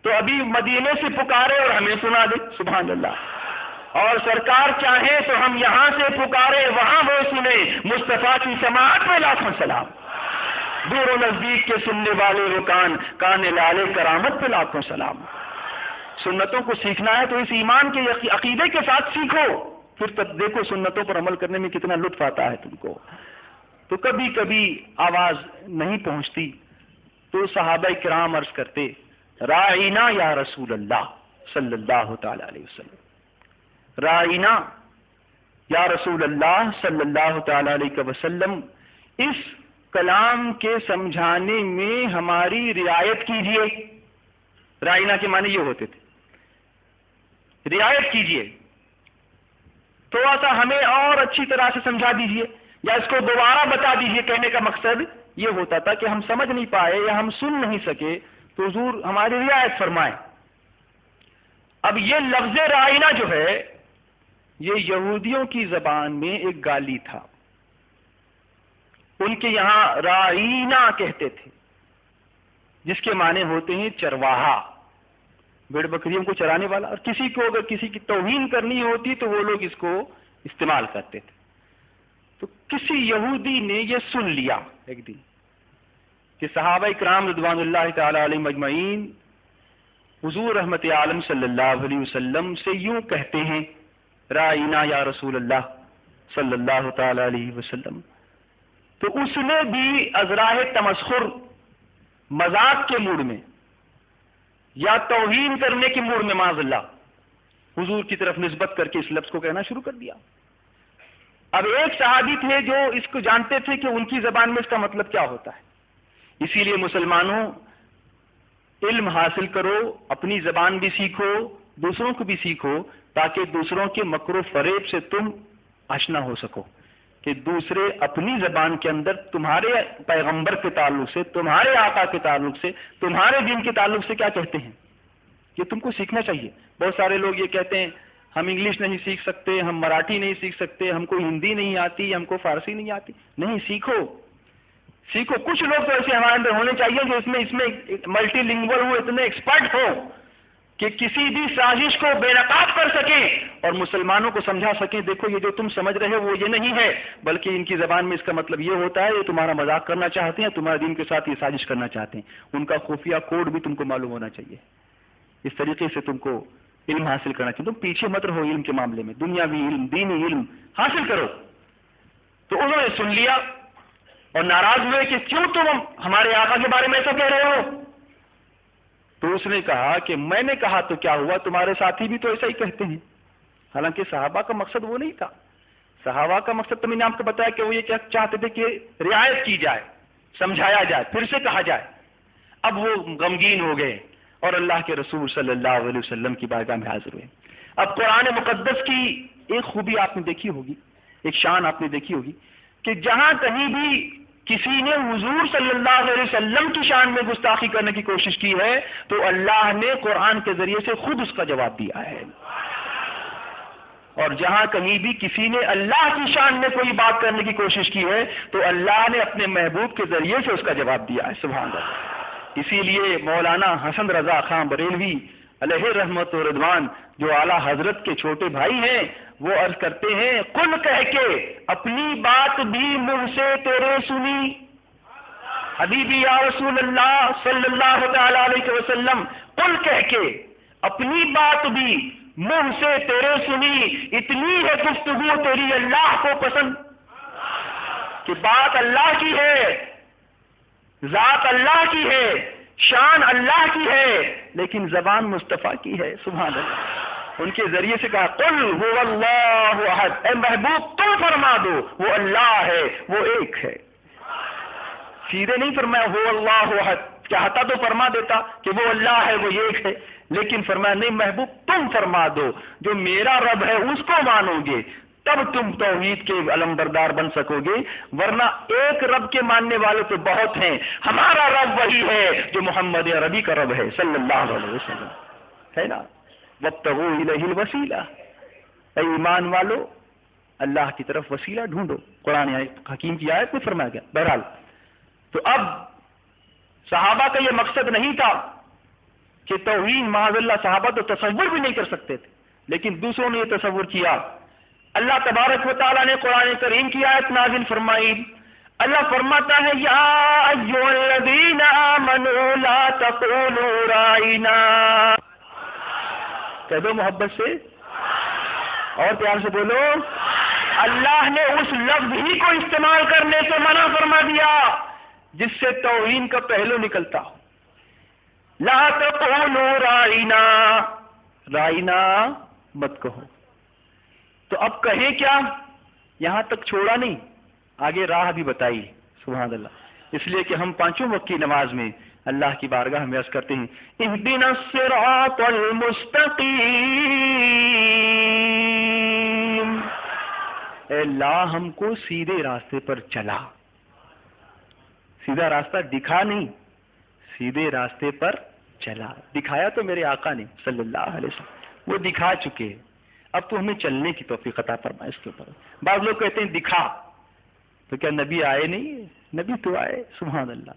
Speaker 1: تو ابھی مدینے سے پکارے اور ہمیں سنا دے، سبحان اللہ، اور سرکار چاہے تو ہم یہاں سے پکارے وہاں وہ سنے، مصطفیٰ کی سماعت میں لاکھوں سلام۔ دور و نزدیک کے سننے والے وہ کان لالے کرامت پہ لاکھوں سلام۔ سنتوں کو سیکھنا ہے تو اس ایمان کے عقیدے کے ساتھ سیکھو، پھر تب دیکھو سنتوں پر عمل کرنے میں کتنا لطف آتا ہے تم کو۔ تو کبھی کبھی آواز نہیں پہنچتی تو صحابہ کرام عرض کرتے رائینا یا رسول اللہ صلی اللہ تعالی علیہ وسلم، رائینا یا رسول اللہ صلی اللہ تعالی علیہ وسلم، اس کلام کے سمجھانے میں ہماری رعایت کیجیے۔ رائینا کے معنی یہ ہوتے تھے رعایت کیجیے، تھوڑا سا ہمیں اور اچھی طرح سے سمجھا دیجیے یا اس کو دوبارہ بتا دیجیے۔ کہنے کا مقصد یہ ہوتا تھا کہ ہم سمجھ نہیں پائے یا ہم سن نہیں سکے تو حضور ہماری رعایت فرمائیں۔ اب یہ لفظ رائینا جو ہے یہ یہودیوں کی زبان میں ایک گالی تھا، ان کے یہاں رائینا کہتے تھے، جس کے معنی ہوتے ہیں چرواہا، بھیڑ بکریوں کو چرانے والا۔ اور کسی کو اگر کسی کی توہین کرنی ہوتی تو وہ لوگ اس کو استعمال کرتے تھے۔ تو کسی یہودی نے یہ سن لیا ایک دن کہ صحابہ اکرام رضوان اللہ تعالی علیہم اجمعین حضور رحمت عالم صلی اللہ علیہ وسلم سے یوں کہتے ہیں رائینا یا رسول اللہ صلی اللہ تعالی علیہ وسلم۔ تو اس نے بھی ازراہ تمسخر، مذاق کے موڈ میں یا توہین کرنے کے موڈ میں معاذ اللہ حضور کی طرف نسبت کر کے اس لفظ کو کہنا شروع کر دیا۔ اب ایک صحابی تھے جو اس کو جانتے تھے کہ ان کی زبان میں اس کا مطلب کیا ہوتا ہے، اسی لیے مسلمانوں علم حاصل کرو، اپنی زبان بھی سیکھو، دوسروں کو بھی سیکھو، تاکہ دوسروں کے مکر و فریب سے تم آشنا ہو سکو کہ دوسرے اپنی زبان کے اندر تمہارے پیغمبر کے تعلق سے، تمہارے آقا کے تعلق سے، تمہارے دین کے تعلق سے کیا کہتے ہیں۔ یہ تم کو سیکھنا چاہیے۔ بہت سارے لوگ یہ کہتے ہیں ہم انگلش نہیں سیکھ سکتے، ہم مراٹھی نہیں سیکھ سکتے، ہم کو ہندی نہیں آتی، ہم کو فارسی نہیں آتی۔ نہیں، سیکھو سیکھو۔ کچھ لوگ تو ایسے ہمارے اندر ہونے چاہیے جو اس میں ملٹی لنگول ہو، اتنے ایکسپرٹ ہو کہ کسی بھی سازش کو بے نقاب کر سکیں اور مسلمانوں کو سمجھا سکیں دیکھو یہ جو تم سمجھ رہے ہو وہ یہ نہیں ہے، بلکہ ان کی زبان میں اس کا مطلب یہ ہوتا ہے، یہ تمہارا مذاق کرنا چاہتے ہیں، تمہارے دین کے ساتھ یہ سازش کرنا چاہتے ہیں۔ ان کا خفیہ کوڈ بھی تم کو معلوم ہونا چاہیے۔ اس طریقے سے تم کو علم حاصل کرنا چاہیے۔ تم پیچھے مت رہو علم کے معاملے میں، دنیاوی علم، دینی علم حاصل کرو۔ تو انہوں نے سن لیا اور ناراض ہوئے کہ کیوں تم ہمارے آقا کے بارے میں ایسا کہہ رہے ہو؟ تو اس نے کہا کہ میں نے کہا تو کیا ہوا، تمہارے ساتھی بھی تو ایسا ہی کہتے ہیں۔ حالانکہ صحابہ کا مقصد وہ نہیں تھا۔ صحابہ کا مقصد تو میں نے آپ کو بتایا کہ وہ یہ چاہتے تھے کہ رعایت کی جائے، سمجھایا جائے، پھر سے کہا جائے۔ اب وہ غمگین ہو گئے اور اللہ کے رسول صلی اللہ علیہ وسلم کی بارگاہ میں حاضر ہوئے۔ اب قرآن مقدس کی ایک خوبی آپ نے دیکھی ہوگی، ایک شان آپ نے دیکھی ہوگی کہ جہاں کہیں بھی کسی نے حضور صلی اللہ علیہ وسلم کی شان میں گستاخی کرنے کی کوشش کی ہے تو اللہ نے قرآن کے ذریعے سے خود اس کا جواب دیا ہے، اور جہاں کہیں بھی کسی نے اللہ کی شان میں کوئی بات کرنے کی کوشش کی ہے تو اللہ نے اپنے محبوب کے ذریعے سے اس کا جواب دیا ہے۔ سبحان اللہ۔ اسی لیے مولانا حسن رضا خان بریلوی علیہ رحمت و رضوان جو اعلیٰ حضرت کے چھوٹے بھائی ہیں وہ عرض کرتے ہیں قل کہہ کے اپنی بات بھی منہ سے تیرے سنی، حبیبی یا رسول اللہ صلی اللہ تعالی علیہ وسلم، قل کہہ کے اپنی بات بھی منہ سے تیرے سنی، اتنی ہے گفتگو تیری اللہ کو پسند کہ بات اللہ کی ہے، ذات اللہ کی ہے، شان اللہ کی ہے، لیکن زبان مصطفیٰ کی ہے۔ سبحان اللہ۔ ان کے ذریعے سے کہا قل هو اللہ احد، اے محبوب تم فرما دو وہ اللہ ہے، وہ ایک ہے۔ سیدھے نہیں فرمایا هو اللہ احد، چاہتا تو فرما دیتا کہ وہ اللہ ہے، وہ ایک ہے، لیکن فرمایا نہیں محبوب تم فرما دو جو میرا رب ہے اس کو مانو گے تب تم توحید کے علمبردار بن سکو گے، ورنہ ایک رب کے ماننے والے تو بہت ہیں، ہمارا رب وہی ہے جو محمد عربی کا رب ہے صلی اللہ علیہ وسلم، ہے نا۔ وابتغوا الیہ الوسیلہ، اے ایمان والو اللہ کی طرف وسیلہ ڈھونڈو، قرآن حکیم کی آیت میں فرمایا گیا۔ بہرحال تو اب صحابہ کا یہ مقصد نہیں تھا کہ توہین، معاذ اللہ، صحابہ تو تصور بھی نہیں کر سکتے تھے، لیکن دوسروں نے یہ تصور کیا۔ اللہ تبارک و تعالیٰ نے قرآن کریم کی آیت نازل فرمائی اللہ فرماتا ہے یا ایھا الذین آمنوا لا تقولوا رائنا، کہہ دو محبت سے اور پیار سے بولو، اللہ نے اس لفظ ہی کو استعمال کرنے سے منع فرما دیا جس سے توہین کا پہلو نکلتا ہو. لا تقولوا رائنا، رائنا مت کہو. تو اب کہیں کیا؟ یہاں تک چھوڑا نہیں، آگے راہ بھی بتائی. سبحان اللہ. اس لیے کہ ہم پانچوں وقت کی نماز میں اللہ کی بارگاہ میں عرض کرتے ہیں اہدنا الصراط المستقیم، اے اللہ ہم کو سیدھے راستے پر چلا. سیدھا راستہ دکھا نہیں، سیدھے راستے پر چلا. دکھایا تو میرے آقا نے صلی اللہ علیہ وسلم، وہ دکھا چکے. اب تو ہمیں چلنے کی توفیق عطا فرمائے اس کے اوپر. بعض لوگ کہتے ہیں دکھا، تو کیا نبی آئے نہیں؟ نبی تو آئے، سبحان اللہ،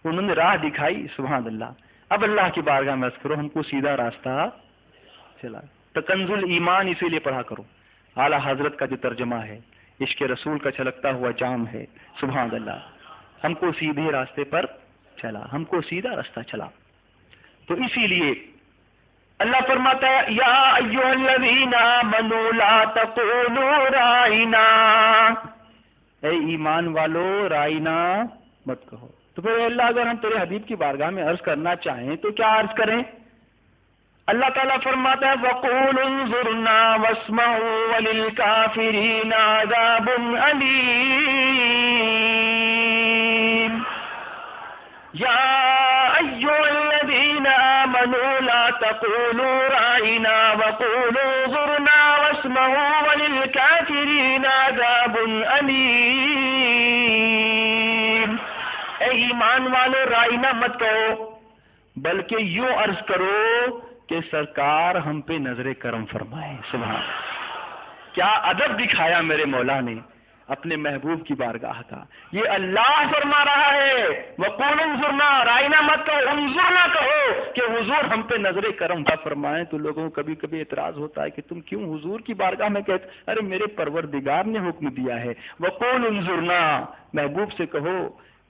Speaker 1: انہوں نے راہ دکھائی. سبحان اللہ. اب اللہ کی بارگاہ میں عرض کرو ہم کو سیدھا راستہ چلا. تو کنز الایمان اسی لیے پڑھا کرو. اعلیٰ حضرت کا جو ترجمہ ہے، عشق رسول کا چھلکتا ہوا جام ہے. سبحان اللہ. ہم کو سیدھے راستے پر چلا، ہم کو سیدھا راستہ چلا. تو اسی لیے اللہ فرماتا ہے یا ایھا الذین آمنوا لا تقولوا رائنا، اے ایمان والو رائنا مت کہو. تو پھر اللہ اگر ہم تیرے حبیب کی بارگاہ میں عرض کرنا چاہیں تو کیا عرض کریں؟ اللہ تعالیٰ فرماتا ہے وَقُولُوا انظُرْنَا وَاسْمَعُوا وَلِلْكَافِرِينَ عَذَابٌ أَلِيمٌ. یا ایھا الذین آمنوا لا تقولوا رائنا وقولوا انظرنا واسمعوا وللکافرین عذاب علیم. اے ایمان والو رائنا مت کہو، بلکہ یوں عرض کرو کہ سرکار ہم پہ نظر کرم فرمائے. سبحان. کیا ادب دکھایا میرے مولا نے اپنے محبوب کی بارگاہ کا. یہ اللہ فرما رہا ہے وَقُولُوا انظُرْنَا، رائنا مت کہو، انظرنا کہو کہ حضور ہم پہ نظر کرم فرمائیں. تو لوگوں کو کبھی کبھی اعتراض ہوتا ہے کہ تم کیوں حضور کی بارگاہ میں کہتے؟ ارے میرے پروردگار نے حکم دیا ہے وَقُولُوا انظُرْنَا، محبوب سے کہو،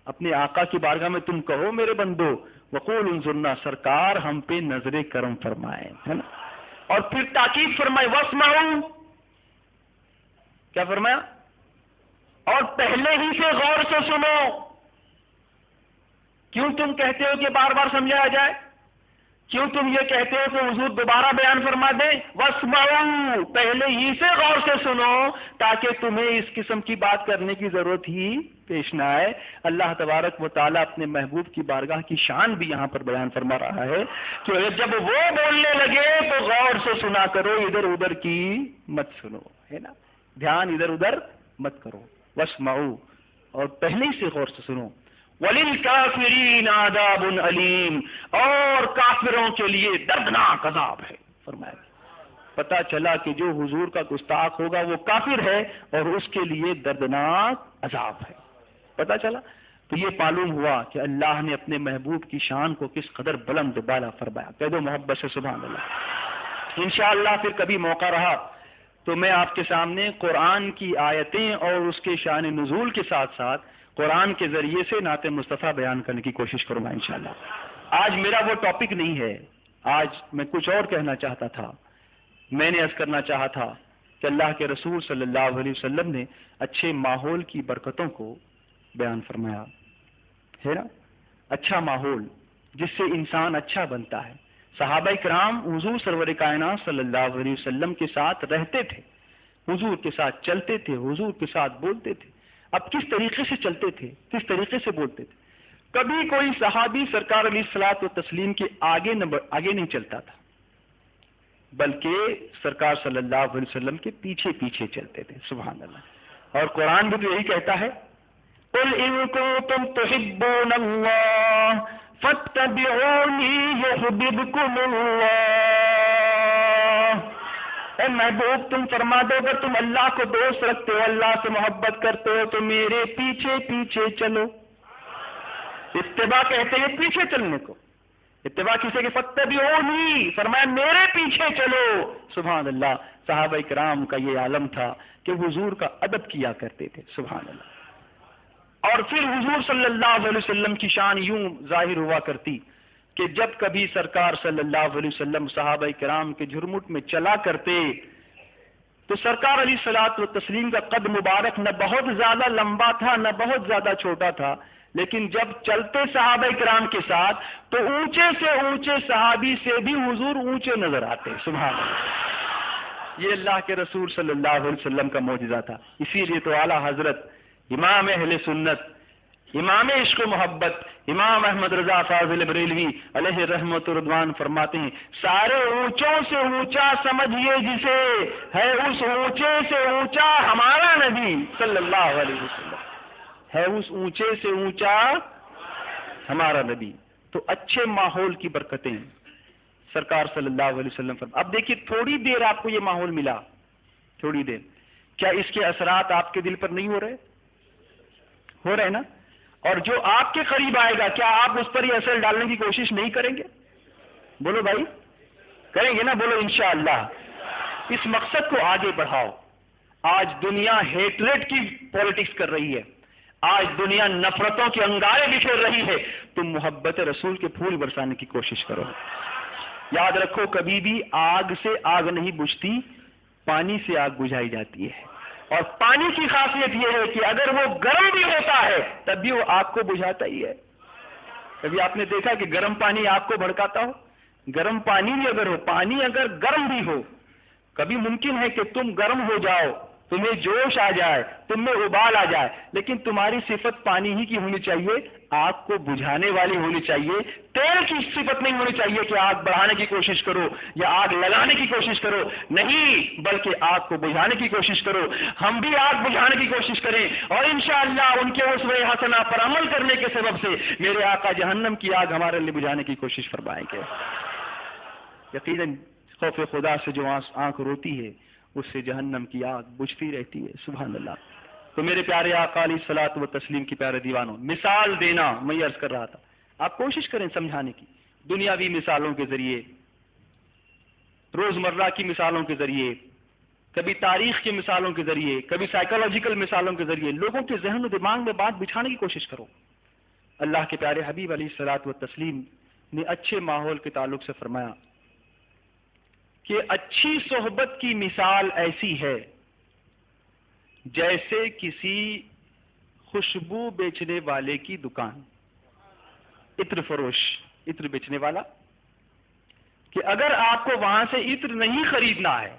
Speaker 1: اپنے آقا کی بارگاہ میں تم کہو میرے بندو وَقُولُوا انظُرْنَا، سرکار ہم پہ نظر کرم فرمائیں، ہے نا. اور پھر تاکید فرمائی وَاسْمَعُوا، کیا فرمایا؟ اور پہلے ہی سے غور سے سنو. کیوں تم کہتے ہو کہ بار بار سمجھایا جائے؟ کیوں تم یہ کہتے ہو کہ حضور دوبارہ بیان فرما دیں؟ وَاسْمَعُوا، پہلے ہی سے غور سے سنو تاکہ تمہیں اس قسم کی بات کرنے کی ضرورت ہی پیش نہ آئے. اللہ تبارک و تعالیٰ اپنے محبوب کی بارگاہ کی شان بھی یہاں پر بیان فرما رہا ہے کہ جب وہ بولنے لگے تو غور سے سنا کرو، ادھر ادھر کی مت سنو، ہے نا. دھیان ادھر ادھر مت کرو. واسمعوا، اور پہلے سے غور سے سنو. وَلِلْكَافِرِينَ عَذَابٌ عَلِيمٌ، اور کافروں کے لیے دردناک عذاب ہے. فرمایا پتہ چلا کہ جو حضور کا گستاخ ہوگا وہ کافر ہے اور اس کے لیے دردناک عذاب ہے. پتہ چلا. تو یہ معلوم ہوا کہ اللہ نے اپنے محبوب کی شان کو کس قدر بلند بالا فرمایا. کہہ دو محبت سے سبحان اللہ. انشاءاللہ پھر کبھی موقع رہا تو میں آپ کے سامنے قرآن کی آیتیں اور اس کے شان نزول کے ساتھ ساتھ قرآن کے ذریعے سے نعت مصطفیٰ بیان کرنے کی کوشش کروں گا انشاءاللہ. آج میرا وہ ٹاپک نہیں ہے، آج میں کچھ اور کہنا چاہتا تھا. میں نے عرض کرنا چاہا تھا کہ اللہ کے رسول صلی اللہ علیہ وسلم نے اچھے ماحول کی برکتوں کو بیان فرمایا ہے نا. اچھا ماحول جس سے انسان اچھا بنتا ہے. صحابہ کرام حضور سرور کائنات صلی اللہ علیہ وسلم کے ساتھ رہتے تھے، حضور کے ساتھ چلتے تھے، حضور کے ساتھ بولتے تھے. اب کس طریقے سے چلتے تھے، کس طریقے سے بولتے تھے؟ کبھی کوئی صحابی سرکار علیہ الصلوۃ والتسلیم کے آگے نہیں چلتا تھا، بلکہ سرکار صلی اللہ علیہ وسلم کے پیچھے پیچھے چلتے تھے. سبحان اللہ. اور قرآن بھی تو یہی کہتا ہے قُلْ إِن كُنتُمْ تُحِبُّونَ اللَّهَ فَاتَّبِعُونِي يُحْبِبْكُمُ اللَّهُ. اے محبوب تم فرما دو اگر تم اللہ کو دوست رکھتے ہو، اللہ سے محبت کرتے ہو تو میرے پیچھے پیچھے چلو. اتباع کہتے ہیں پیچھے چلنے کو. اتباع کسے کہ فَاتَّبِعُونِی، فرمایا میرے پیچھے چلو. سبحان اللہ. صحابہ کرام کا یہ عالم تھا کہ حضور کا ادب کیا کرتے تھے. سبحان اللہ. اور پھر حضور صلی اللہ علیہ وسلم کی شان یوں ظاہر ہوا کرتی کہ جب کبھی سرکار صلی اللہ علیہ وسلم صحابہ کرام کے جھرمٹ میں چلا کرتے تو سرکار علیہ الصلوۃ والتسلیم کا قد مبارک نہ بہت زیادہ لمبا تھا نہ بہت زیادہ چھوٹا تھا، لیکن جب چلتے صحابہ کرام کے ساتھ تو اونچے سے اونچے صحابی سے بھی حضور اونچے نظر آتے. سبحان اللہ، یہ اللہ کے رسول صلی اللہ علیہ وسلم کا معجزہ تھا. اسی لیے تو اعلیٰ حضرت امام اہل سنت، امام عشق و محبت، امام احمد رضا فاضل بریلوی علیہ رحمت و رضوان فرماتے ہیں سارے اونچوں سے اونچا سمجھیے جسے ہے اس اونچے سے اونچا ہمارا نبی صلی اللہ علیہ وسلم، ہے اس اونچے سے اونچا ہمارا نبی. تو اچھے ماحول کی برکتیں سرکار صلی اللہ علیہ وسلم فرماتے. اب دیکھیے تھوڑی دیر آپ کو یہ ماحول ملا، تھوڑی دیر، کیا اس کے اثرات آپ کے دل پر نہیں ہو رہے؟ ہو رہے نا؟ اور جو آپ کے قریب آئے گا کیا آپ اس پر یہ اثر ڈالنے کی کوشش نہیں کریں گے؟ بولو بھائی، کریں گے نا؟ بولو انشاءاللہ. اس مقصد کو آگے بڑھاؤ. آج دنیا ہیٹریٹ کی پالیٹکس کر رہی ہے، آج دنیا نفرتوں کے انگارے بکھیر رہی ہے، تم محبت رسول کے پھول برسانے کی کوشش کرو. یاد رکھو کبھی بھی آگ سے آگ نہیں بجھتی، پانی سے آگ بجھائی جاتی ہے. اور پانی کی خاصیت یہ ہے کہ اگر وہ گرم بھی ہوتا ہے تب بھی وہ آگ کو بجھاتا ہی ہے. کبھی آپ نے دیکھا کہ گرم پانی آگ کو بھڑکاتا ہو؟ گرم پانی بھی اگر ہو، پانی اگر گرم بھی ہو، کبھی ممکن ہے کہ تم گرم ہو جاؤ، تمہیں جوش آ جائے، تم میں ابال آ جائے، لیکن تمہاری صفت پانی ہی کی ہونی چاہیے، آگ کو بجھانے والی ہونی چاہیے. تیل کی صفت نہیں ہونی چاہیے کہ آگ بڑھانے کی کوشش کرو یا آگ لگانے کی کوشش کرو، نہیں، بلکہ آگ کو بجھانے کی کوشش کرو. ہم بھی آگ بجھانے کی کوشش کریں اور انشاءاللہ ان کے اسوہ حسنہ پر عمل کرنے کے سبب سے میرے آقا جہنم کی آگ ہمارے لیے بجھانے کی کوشش فرمائیں گے. یقیناً خوف خدا سے جو آنکھ روتی ہے اس سے جہنم کی آگ بجھتی رہتی ہے. سبحان اللہ. تو میرے پیارے آقا علیہ الصلوۃ والتسلیم کی پیارے دیوانوں، مثال دینا میں عرض کر رہا تھا، آپ کوشش کریں سمجھانے کی، دنیاوی مثالوں کے ذریعے، روزمرہ کی مثالوں کے ذریعے، کبھی تاریخ کی مثالوں کے ذریعے، کبھی سائیکولوجیکل مثالوں کے ذریعے لوگوں کے ذہن و دماغ میں بات بچھانے کی کوشش کرو. اللہ کے پیارے حبیب علیہ الصلوۃ والتسلیم نے اچھے ماحول کے تعلق سے فرمایا کہ اچھی صحبت کی مثال ایسی ہے جیسے کسی خوشبو بیچنے والے کی دکان، عطر فروش، عطر بیچنے والا، کہ اگر آپ کو وہاں سے عطر نہیں خریدنا ہے،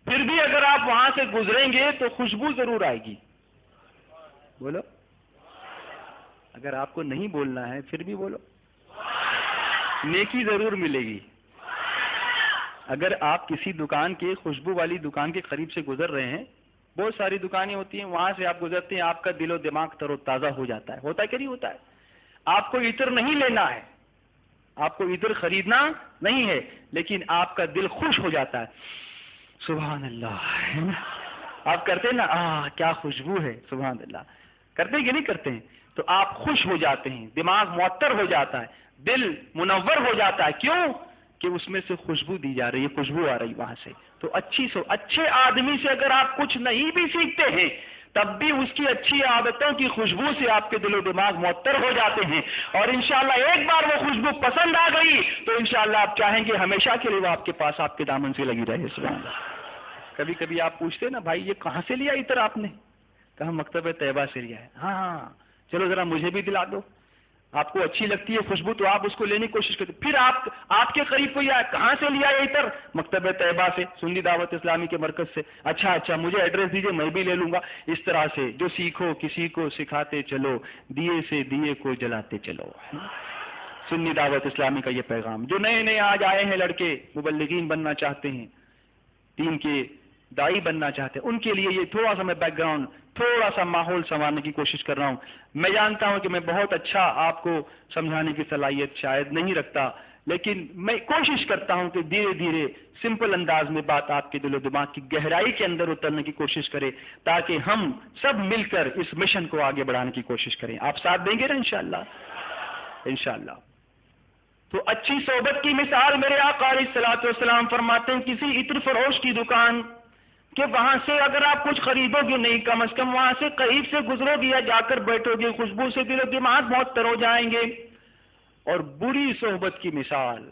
Speaker 1: پھر بھی اگر آپ وہاں سے گزریں گے تو خوشبو ضرور آئے گی. بولو، اگر آپ کو نہیں بولنا ہے پھر بھی بولو، نیکی ضرور ملے گی. اگر آپ کسی دکان کے، خوشبو والی دکان کے قریب سے گزر رہے ہیں، بہت ساری دکانیں ہوتی ہیں، وہاں سے آپ گزرتے ہیں، آپ کا دل و دماغ تر و تازہ ہو جاتا ہے. ہوتا ہے کہ نہیں ہوتا ہے؟ آپ کو عطر نہیں لینا ہے، آپ کو عطر خریدنا نہیں ہے، لیکن آپ کا دل خوش ہو جاتا ہے. سبحان اللہ. آپ کرتے ہیں نا، کیا خوشبو ہے، سبحان اللہ، کرتے ہیں کہ نہیں کرتے ہیں؟ تو آپ خوش ہو جاتے ہیں، دماغ معطر ہو جاتا ہے، دل منور ہو جاتا ہے. کیوں؟ کہ اس میں سے خوشبو دی جا رہی ہے، خوشبو آ رہی وہاں سے. تو اچھے آدمی سے اگر آپ کچھ نہیں بھی سیکھتے ہیں تب بھی اس کی اچھی عادتوں کی خوشبو سے آپ کے دل و دماغ معطر ہو جاتے ہیں، اور انشاءاللہ ایک بار وہ خوشبو پسند آ گئی تو انشاءاللہ آپ چاہیں گے ہمیشہ کے لیے وہ آپ کے پاس، آپ کے دامن سے لگی رہے. سبحان اللہ. کبھی کبھی آپ پوچھتے ہیں نا، بھائی یہ کہاں سے لیا عطر آپ نے؟ کہا مکتبہ طیبہ سے لیا ہے. ہاں چلو ذرا مجھے بھی دلا دو. آپ کو اچھی لگتی ہے خوشبو تو آپ اس کو لینے کی کوشش کرتے، پھر آپ کے قریب کوئی آئے، کہاں سے لیا یہ عطر؟ مکتبہ طیبہ سے، سنی دعوت اسلامی کے مرکز سے. اچھا مجھے ایڈریس دیجئے، میں بھی لے لوں گا. اس طرح سے جو سیکھو کسی کو سکھاتے چلو، دیے سے دیے کو جلاتے چلو. سنی دعوت اسلامی کا یہ پیغام. جو نئے آج آئے ہیں لڑکے، مبلغین بننا چاہتے ہیں، دین کے دائی بننا چاہتے ہیں، ان کے لیے یہ تھوڑا سا میں بیک گراؤنڈ، تھوڑا سا ماحول سنوارنے کی کوشش کر رہا ہوں. میں جانتا ہوں کہ میں بہت اچھا آپ کو سمجھانے کی صلاحیت شاید نہیں رکھتا، لیکن میں کوشش کرتا ہوں کہ دھیرے دھیرے سمپل انداز میں بات آپ کے دل و دماغ کی گہرائی کے اندر اترنے کی کوشش کرے، تاکہ ہم سب مل کر اس مشن کو آگے بڑھانے کی کوشش کریں. آپ ساتھ دیں گے نا انشاءاللہ؟ انشاءاللہ. تو اچھی صحبت کی مثال میرے آقا علیہ الصلوۃ والسلام فرماتے ہیں، کسی عطر فروش کی دکان
Speaker 2: کہ وہاں سے اگر آپ کچھ خریدو گے نہیں، کم از کم وہاں سے قریب سے گزرو گے یا جا کر بیٹھو گے، خوشبو سے دل و دماغ بہت تر ہو جائیں گے۔ اور بری صحبت کی مثال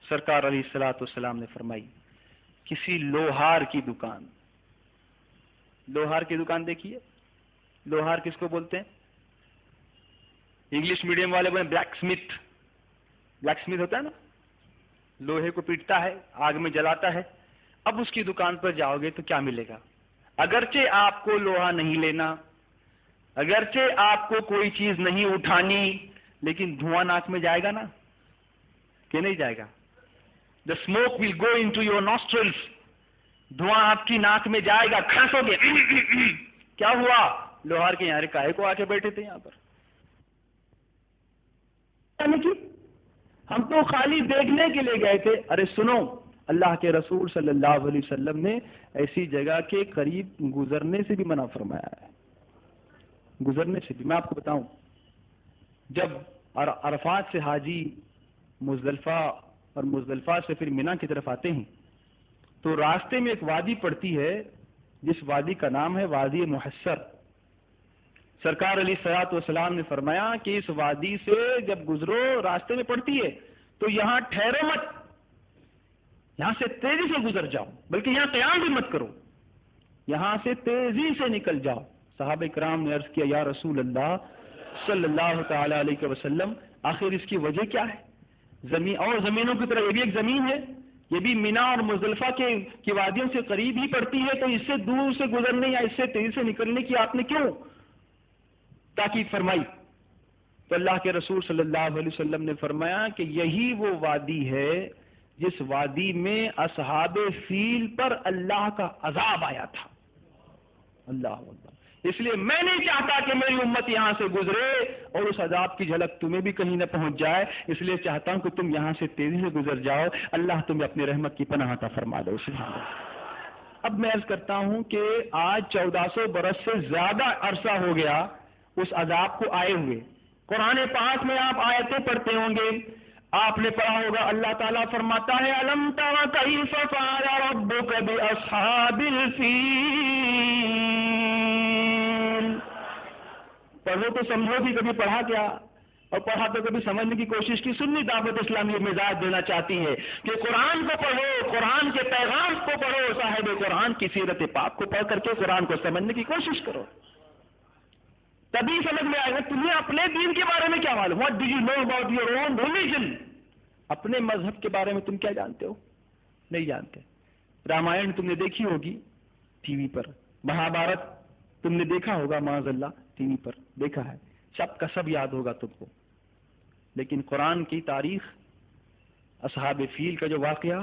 Speaker 2: سرکار علیہ الصلوۃ والسلام نے فرمائی، کسی لوہار کی دکان، لوہار کی دکان دیکھیے، لوہار کس کو بولتے ہیں؟ انگلش میڈیم والے بولے بلیک سمتھ، بلیک سمتھ ہوتا ہے نا، لوہے کو پیٹتا ہے، آگ میں جلاتا ہے۔ اب اس کی دکان پر جاؤ گے تو کیا ملے گا؟ اگرچہ آپ کو لوہا نہیں لینا، اگرچہ آپ کو کوئی چیز نہیں اٹھانی، لیکن دھواں ناک میں جائے گا نا کہ نہیں جائے گا؟ The smoke will go into your nostrils, دھواں آپ کی ناک میں جائے گا، کھانسو گے، کیا ہوا؟ لوہار کے یہاں کاہے کو آ کے بیٹھے تھے یہاں پر؟ ہم تو خالی دیکھنے کے لیے گئے تھے۔ ارے سنو، اللہ کے رسول صلی اللہ علیہ وسلم نے ایسی جگہ کے قریب گزرنے سے بھی منع فرمایا ہے، گزرنے سے بھی۔ میں آپ کو بتاؤں، جب عرفات سے حاجی مزدلفہ اور مزدلفہ سے پھر مینا کی طرف آتے ہیں تو راستے میں ایک وادی پڑتی ہے جس وادی کا نام ہے وادی محسر۔ سرکار علیہ الصلوۃ والسلام نے فرمایا کہ اس وادی سے جب گزرو، راستے میں پڑتی ہے تو یہاں ٹھہرو مت، یہاں سے تیزی سے گزر جاؤ، بلکہ یہاں قیام بھی مت کرو، یہاں سے تیزی سے نکل جاؤ۔ صحابہ کرام نے عرض کیا، یا رسول اللہ صلی اللہ تعالی علیہ وسلم، آخر اس کی وجہ کیا ہے؟ زمین اور زمینوں کی طرح یہ بھی ایک زمین ہے، یہ بھی مینا اور مزدلفہ کی وادیوں سے قریب ہی پڑتی ہے، تو اس سے دور سے گزرنے یا اس سے تیزی سے نکلنے کی آپ نے کیوں تاکید فرمائی؟ تو اللہ کے رسول صلی اللہ علیہ وسلم نے فرمایا کہ یہی وہ وادی ہے جس وادی میں اصحاب فیل پر اللہ کا عذاب آیا تھا۔ اللہ اکبر۔ اس لیے میں نہیں چاہتا کہ میری امت یہاں سے گزرے اور اس عذاب کی جھلک تمہیں بھی کہیں نہ پہنچ جائے، اس لیے چاہتا ہوں کہ تم یہاں سے تیزی سے گزر جاؤ، اللہ تمہیں اپنی رحمت کی پناہ عطا فرما دے۔ سبحان اللہ۔ اب میں عرض کرتا ہوں کہ آج 1400 برس سے زیادہ عرصہ ہو گیا اس عذاب کو آئے ہوئے۔ قرآن پاک میں آپ آیتیں پڑھتے ہوں گے، آپ نے پڑھا ہوگا، اللہ تعالیٰ فرماتا ہے الم تر کیف فعل ربک باصحاب الفیل۔ پڑھو تو سمجھو بھی، کبھی پڑھا کیا اور پڑھا تو کبھی سمجھنے کی کوشش کی۔ سنی دعوت اسلامی مزاج دینا چاہتی ہے کہ قرآن کو پڑھو، قرآن کے پیغام کو پڑھو، صاحب قرآن کی سیرت پاک کو پڑھ کر کے قرآن کو سمجھنے کی کوشش کرو، تبھی سمجھ میں آئے گا تمہیں اپنے دین کے بارے میں کیا معلوم۔ What do you know about your own religion? اپنے مذہب کے بارے میں تم کیا جانتے ہو؟ نہیں جانتے۔ رامائن تم نے دیکھی ہوگی ٹی وی پر، مہابھارت تم نے دیکھا ہوگا معاذ اللہ ٹی وی پر دیکھا ہے، سب کا سب یاد ہوگا تم کو، لیکن قرآن کی تاریخ، اصحاب فیل کا جو واقعہ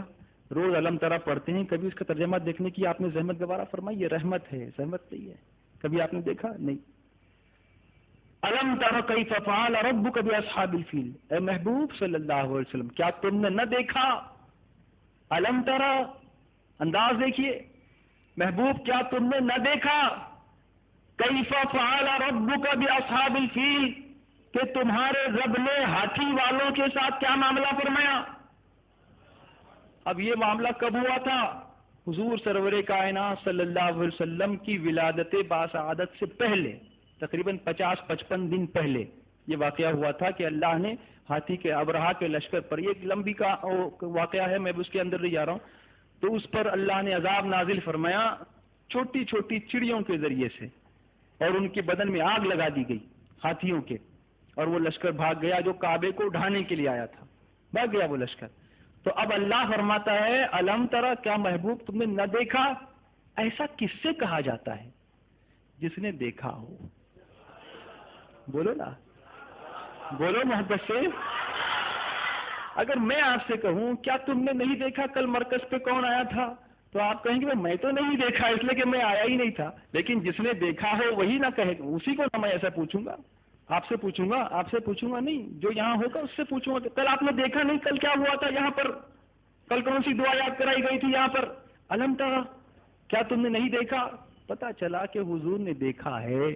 Speaker 2: روز علم ترا پڑھتے ہیں، کبھی اس کا ترجمہ دیکھنے کی آپ نے زحمت گوارا فرمائی؟ یہ رحمت ہے، زحمت نہیں ہے۔ کبھی آپ نے دیکھا؟ نہیں۔ الم تر کیف فعل ربک باصحاب الفیل، اے محبوب صلی اللہ علیہ وسلم، کیا تم نے نہ دیکھا؟ الم تر، انداز دیکھیے محبوب، کیا تم نے نہ دیکھا؟ کیف فعل ربک باصحاب الفیل، کہ تمہارے رب نے ہاتھی والوں کے ساتھ کیا معاملہ فرمایا؟ اب یہ معاملہ کب ہوا تھا؟ حضور سرور کائنات صلی اللہ علیہ وسلم کی ولادت باسعادت سے پہلے، تقریباً 50-55 دن پہلے یہ واقعہ ہوا تھا کہ اللہ نے ہاتھی کے ابرہا کے لشکر پر، یہ ایک لمبی کا واقعہ ہے، میں اس کے اندر نہیں جا رہا ہوں، تو اس پر اللہ نے عذاب نازل فرمایا چھوٹی چھوٹی چڑیوں کے ذریعے سے، اور ان کے بدن میں آگ لگا دی گئی ہاتھیوں کے، اور وہ لشکر بھاگ گیا جو کعبے کو ڈھانے کے لیے آیا تھا، بھاگ گیا وہ لشکر۔ تو اب اللہ فرماتا ہے الم ترا، کیا محبوب تم نے نہ دیکھا؟ ایسا کس سے کہا جاتا ہے؟ جس نے دیکھا ہو۔ بولو نا، بولو محبت سے۔ اگر میں آپ سے کہوں کیا تم نے نہیں دیکھا کل مرکز پہ کون آیا تھا، تو آپ کہیں گے میں تو نہیں دیکھا اس لیے کہ میں آیا ہی نہیں تھا، لیکن جس نے دیکھا ہو وہی نہ کہے، اسی کو نہ میں ایسا پوچھوں گا، آپ سے پوچھوں گا نہیں، جو یہاں ہوگا اس سے پوچھوں گا کہ کل آپ نے دیکھا نہیں، کل کیا ہوا تھا یہاں پر، کل کون سی دعا یاد کرائی گئی تھی یہاں پر؟ الم ترا، کیا تم نے نہیں دیکھا؟ پتا چلا کہ حضور نے دیکھا ہے،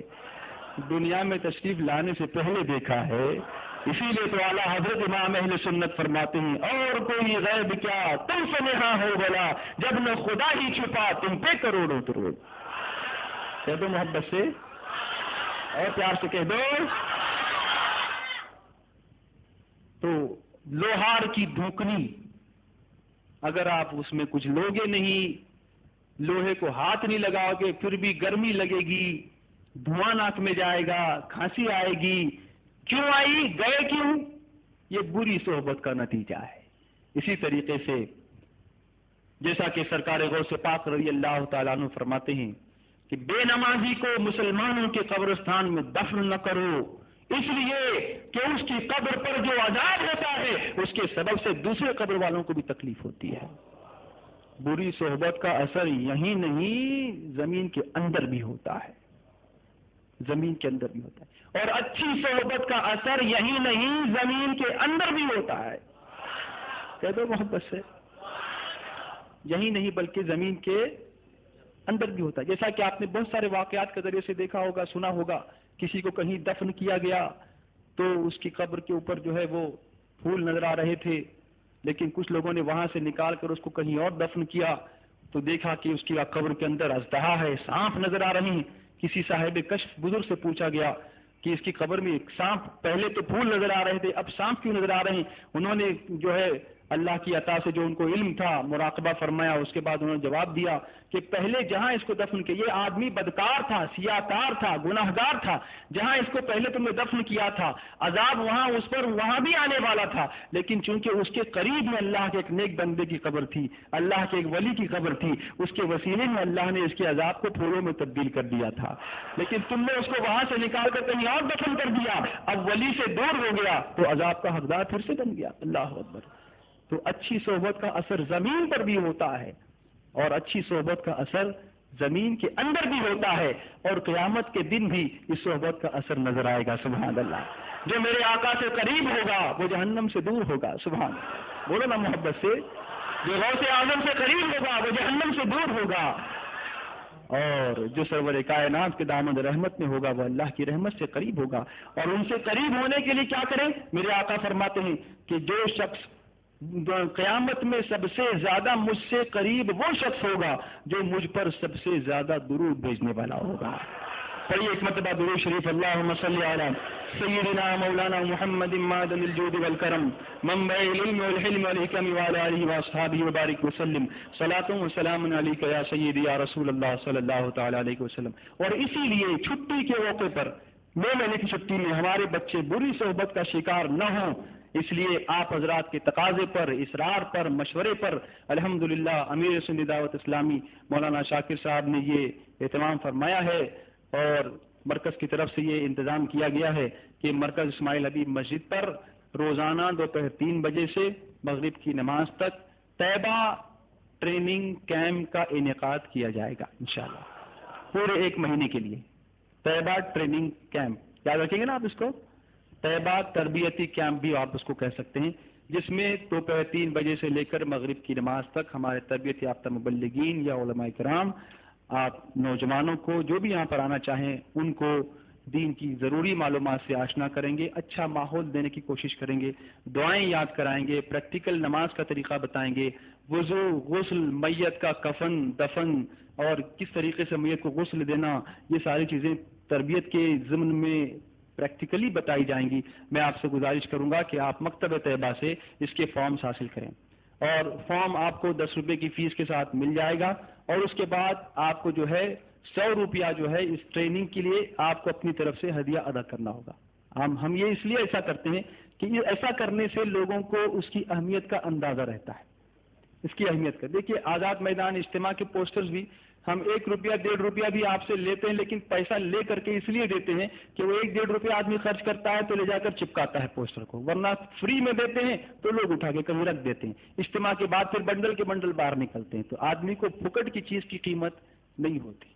Speaker 2: دنیا میں تشریف لانے سے پہلے دیکھا ہے، اسی لیے تو اعلیٰ حضرت امام اہل سنت فرماتے ہیں اور کوئی غیب کیا تم سے نہاں ہو بلا جب نہ خدا ہی چھپا تم پہ کروڑوں درود. کہہ دو محبت سے اور پیار سے کہہ دو. تو لوہار کی دھوکنی اگر آپ اس میں کچھ لوگے نہیں، لوہے کو ہاتھ نہیں لگاؤ گے پھر بھی گرمی لگے گی، دھواں ناک میں جائے گا، کھانسی آئے گی. کیوں آئی؟ گئے کیوں؟ یہ بری صحبت کا نتیجہ ہے. اسی طریقے سے جیسا کہ سرکار غوث پاک رضی اللہ تعالیٰ عنہ فرماتے ہیں کہ بے نمازی کو مسلمانوں کے قبرستان میں دفن نہ کرو، اس لیے کہ اس کی قبر پر جو عذاب ہوتا ہے اس کے سبب سے دوسرے قبر والوں کو بھی تکلیف ہوتی ہے. بری صحبت کا اثر یہی نہیں زمین کے اندر بھی ہوتا ہے، زمین کے اندر بھی ہوتا ہے. اور اچھی صحبت کا اثر یہی نہیں زمین کے اندر بھی ہوتا ہے. کہہ دو محبت سے. یہی نہیں بلکہ زمین کے اندر بھی ہوتا ہے. جیسا کہ آپ نے بہت سارے واقعات کے ذریعے سے دیکھا ہوگا، سنا ہوگا. کسی کو کہیں دفن کیا گیا تو اس کی قبر کے اوپر جو ہے وہ پھول نظر آ رہے تھے، لیکن کچھ لوگوں نے وہاں سے نکال کر اس کو کہیں اور دفن کیا تو دیکھا کہ اس کی قبر کے اندر اژدہا ہے، سانپ نظر آ رہے ہیں. کسی صاحب کشف بزرگ سے پوچھا گیا کہ اس کی قبر میں ایک سانپ، پہلے تو پھول نظر آ رہے تھے اب سانپ کیوں نظر آ رہے ہیں؟ انہوں نے جو ہے اللہ کی عطا سے جو ان کو علم تھا مراقبہ فرمایا. اس کے بعد انہوں نے جواب دیا کہ پہلے جہاں اس کو دفن کیا، یہ آدمی بدکار تھا، سیاہ کار تھا، گناہ گار تھا، جہاں اس کو پہلے تم نے دفن کیا تھا عذاب وہاں اس پر وہاں بھی آنے والا تھا، لیکن چونکہ اس کے قریب میں اللہ کے ایک نیک بندے کی قبر تھی، اللہ کے ایک ولی کی قبر تھی، اس کے وسیلے میں اللہ نے اس کے عذاب کو پھولوں میں تبدیل کر دیا تھا. لیکن تم نے اس کو وہاں سے نکال کر کہیں اور دفن کر دیا، اب ولی سے دور ہو گیا تو عذاب کا حقدار پھر سے بن گیا. اللہ اکبر. تو اچھی صحبت کا اثر زمین پر بھی ہوتا ہے اور اچھی صحبت کا اثر زمین کے اندر بھی ہوتا ہے، اور قیامت کے دن بھی اس صحبت کا اثر نظر آئے گا. سبحان اللہ. جو میرے آقا سے قریب ہوگا وہ جہنم سے دور ہوگا. سبحان اللہ. بولو نا محبت سے. جو غوث اعظم سے قریب ہوگا وہ جہنم سے دور ہوگا، اور جو سرور کائنات کے دامن رحمت میں ہوگا وہ اللہ کی رحمت سے قریب ہوگا. اور ان سے قریب ہونے کے لیے کیا کریں؟ میرے آقا فرماتے ہیں کہ جو شخص قیامت میں سب سے زیادہ مجھ سے قریب وہ شخص ہوگا جو مجھ پر سب سے زیادہ درود بھیجنے والا ہوگا. پڑھیے ایک مرتبہ درود شریف. اللہم صلی علی سیدنا مولانا محمد معدن الجود والکرم منبع العلم والحلم والحکم وعلی آلہ واصحابہ وبارک وسلم. صلاۃ و سلام علیک یا سیدی یا رسول اللہ صلی اللہ تعالی علیہ وسلم. اور اسی لیے چھٹی کے موقع پر مہینے کی چھٹی میں ہمارے بچے بری صحبت کا شکار نہ ہوں، اس لیے آپ حضرات کے تقاضے پر، اصرار پر، مشورے پر الحمدللہ امیر سنی دعوت اسلامی مولانا شاکر صاحب نے یہ اہتمام فرمایا ہے، اور مرکز کی طرف سے یہ انتظام کیا گیا ہے کہ مرکز اسماعیل حبیب مسجد پر روزانہ دوپہر 3 بجے سے مغرب کی نماز تک طیبہ ٹریننگ کیمپ کا انعقاد کیا جائے گا انشاءاللہ پورے 1 مہینے کے لیے. طیبہ ٹریننگ کیمپ یاد رکھیں گے نا آپ اس کو، طیبہ تربیتی کیمپ بھی آپ اس کو کہہ سکتے ہیں، جس میں دوپہر 3 بجے سے لے کر مغرب کی نماز تک ہمارے تربیت یافتہ مبلغین یا علماء کرام آپ نوجوانوں کو جو بھی یہاں پر آنا چاہیں ان کو دین کی ضروری معلومات سے آشنا کریں گے، اچھا ماحول دینے کی کوشش کریں گے، دعائیں یاد کرائیں گے، پریکٹیکل نماز کا طریقہ بتائیں گے، وضو، غسل، میت کا کفن دفن اور کس طریقے سے میت کو غسل دینا، یہ ساری چیزیں تربیت کے ضمن میں پریکٹیکلی بتائی جائیں گی. میں آپ سے گزارش کروں گا کہ آپ مکتبہ طیبہ سے اس کے فارمز حاصل کریں، اور فارم آپ کو 10 روپے کی فیس کے ساتھ مل جائے گا، اور اس کے بعد آپ کو جو ہے 100 روپیہ جو ہے اس ٹریننگ کے لیے آپ کو اپنی طرف سے ہدیہ ادا کرنا ہوگا. ہم یہ اس لیے ایسا کرتے ہیں کہ ایسا کرنے سے لوگوں کو اس کی اہمیت کا اندازہ رہتا ہے، اس کی اہمیت کا. دیکھیے آزاد میدان اجتماع کے پوسٹرز بھی ہم 1 روپیہ 1.5 روپیہ بھی آپ سے لیتے ہیں، لیکن پیسہ لے کر کے اس لیے دیتے ہیں کہ وہ 1-1.5 روپیہ آدمی خرچ کرتا ہے تو لے جا کر چپکاتا ہے پوسٹر کو، ورنہ فری میں دیتے ہیں تو لوگ اٹھا کے کہیں رکھ دیتے ہیں. اجتماع کے بعد پھر بنڈل کے بنڈل باہر نکلتے ہیں. تو آدمی کو پھکٹ کی چیز کی قیمت نہیں ہوتی.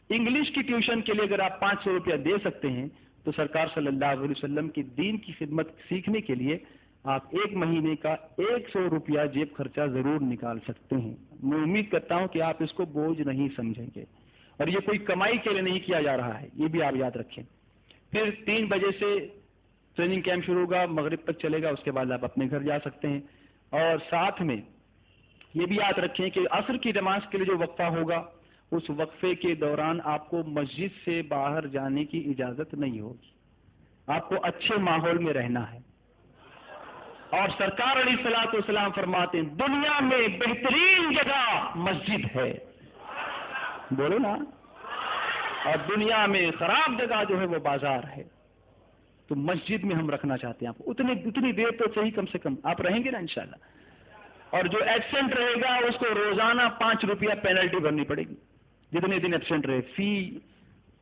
Speaker 2: انگلش کی ٹیوشن کے لیے اگر آپ 500 روپیہ دے سکتے ہیں تو سرکار صلی اللہ علیہ وسلم کی دین کی خدمت سیکھنے کے لیے آپ 1 مہینے کا 100 روپیہ جیب خرچہ ضرور نکال سکتے ہیں. میں امید کرتا ہوں کہ آپ اس کو بوجھ نہیں سمجھیں گے، اور یہ کوئی کمائی کے لیے نہیں کیا جا رہا ہے، یہ بھی آپ یاد رکھیں. پھر 3 بجے سے ٹریننگ کیمپ شروع ہوگا، مغرب تک چلے گا، اس کے بعد آپ اپنے گھر جا سکتے ہیں. اور ساتھ میں یہ بھی یاد رکھیں کہ عصر کی نماز کے لیے جو وقفہ ہوگا اس وقفے کے دوران آپ کو مسجد سے باہر جانے کی اجازت نہیں ہوگی. آپ کو اچھے ماحول میں رہنا ہے. اور سرکار علیہ الصلوۃ والسلام فرماتے ہیں دنیا میں بہترین جگہ مسجد ہے. بولو نا. اور دنیا میں خراب جگہ جو ہے وہ بازار ہے. تو مسجد میں ہم رکھنا چاہتے ہیں آپ کو. اتنی دیر تو صحیح کم سے کم آپ رہیں گے نا انشاءاللہ. اور جو ایبسینٹ رہے گا اس کو روزانہ 5 روپیہ پینلٹی بھرنی پڑے گی. جتنے دن ایبسینٹ رہے فی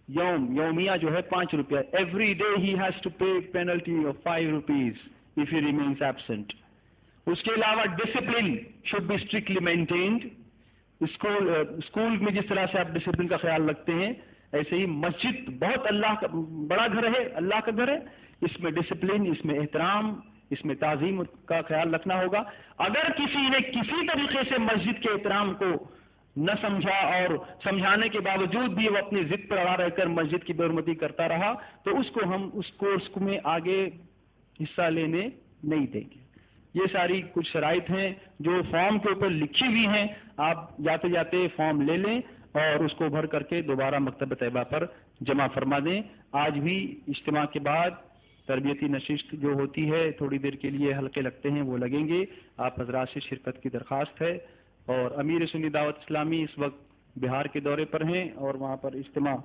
Speaker 2: یومیہ جو ہے 5 روپیہ. Every day he has to pay penalty of 5 rupees if he remains absent. اس کے علاوہ discipline should be strictly maintained. اسکول میں جس طرح سے آپ ڈسپلن کا خیال رکھتے ہیں ایسے ہی مسجد بہت اللہ کا بڑا گھر ہے، اللہ کا گھر ہے. اس میں ڈسپلن، اس میں احترام، اس میں تعظیم کا خیال رکھنا ہوگا. اگر کسی نے کسی طریقے سے مسجد کے احترام کو نہ سمجھا اور سمجھانے کے باوجود بھی وہ اپنی ضد پر اڑا رہ کر مسجد کی بے حرمتی کرتا رہا تو اس کو ہم اس کورس میں آگے حصہ لینے نہیں دیں گے. یہ ساری کچھ شرائط ہیں جو فارم کے اوپر لکھی ہوئی ہیں. آپ جاتے جاتے فارم لے لیں اور اس کو بھر کر کے دوبارہ مکتبہ طیبہ پر جمع فرما دیں. آج بھی اجتماع کے بعد تربیتی نشست جو ہوتی ہے تھوڑی دیر کے لیے حلقے لگتے ہیں وہ لگیں گے. آپ حضرات سے شرکت کی درخواست ہے. اور امیر سنی دعوت اسلامی اس وقت بہار کے دورے پر ہیں اور وہاں پر اجتماع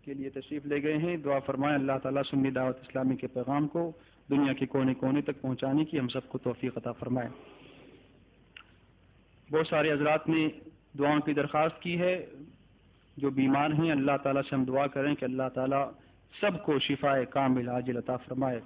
Speaker 2: کے لیے تشریف لے گئے ہیں. دعا فرمائیں اللہ تعالیٰ سنی دعوت اسلامی کے پیغام کو دنیا کے کونے کونے تک پہنچانے کی ہم سب کو توفیق عطا فرمائے. بہت سارے حضرات نے دعاؤں کی درخواست کی ہے. جو بیمار ہیں اللہ تعالیٰ سے ہم دعا کریں کہ اللہ تعالیٰ سب کو شفائے کامل عاجل عطا فرمائے.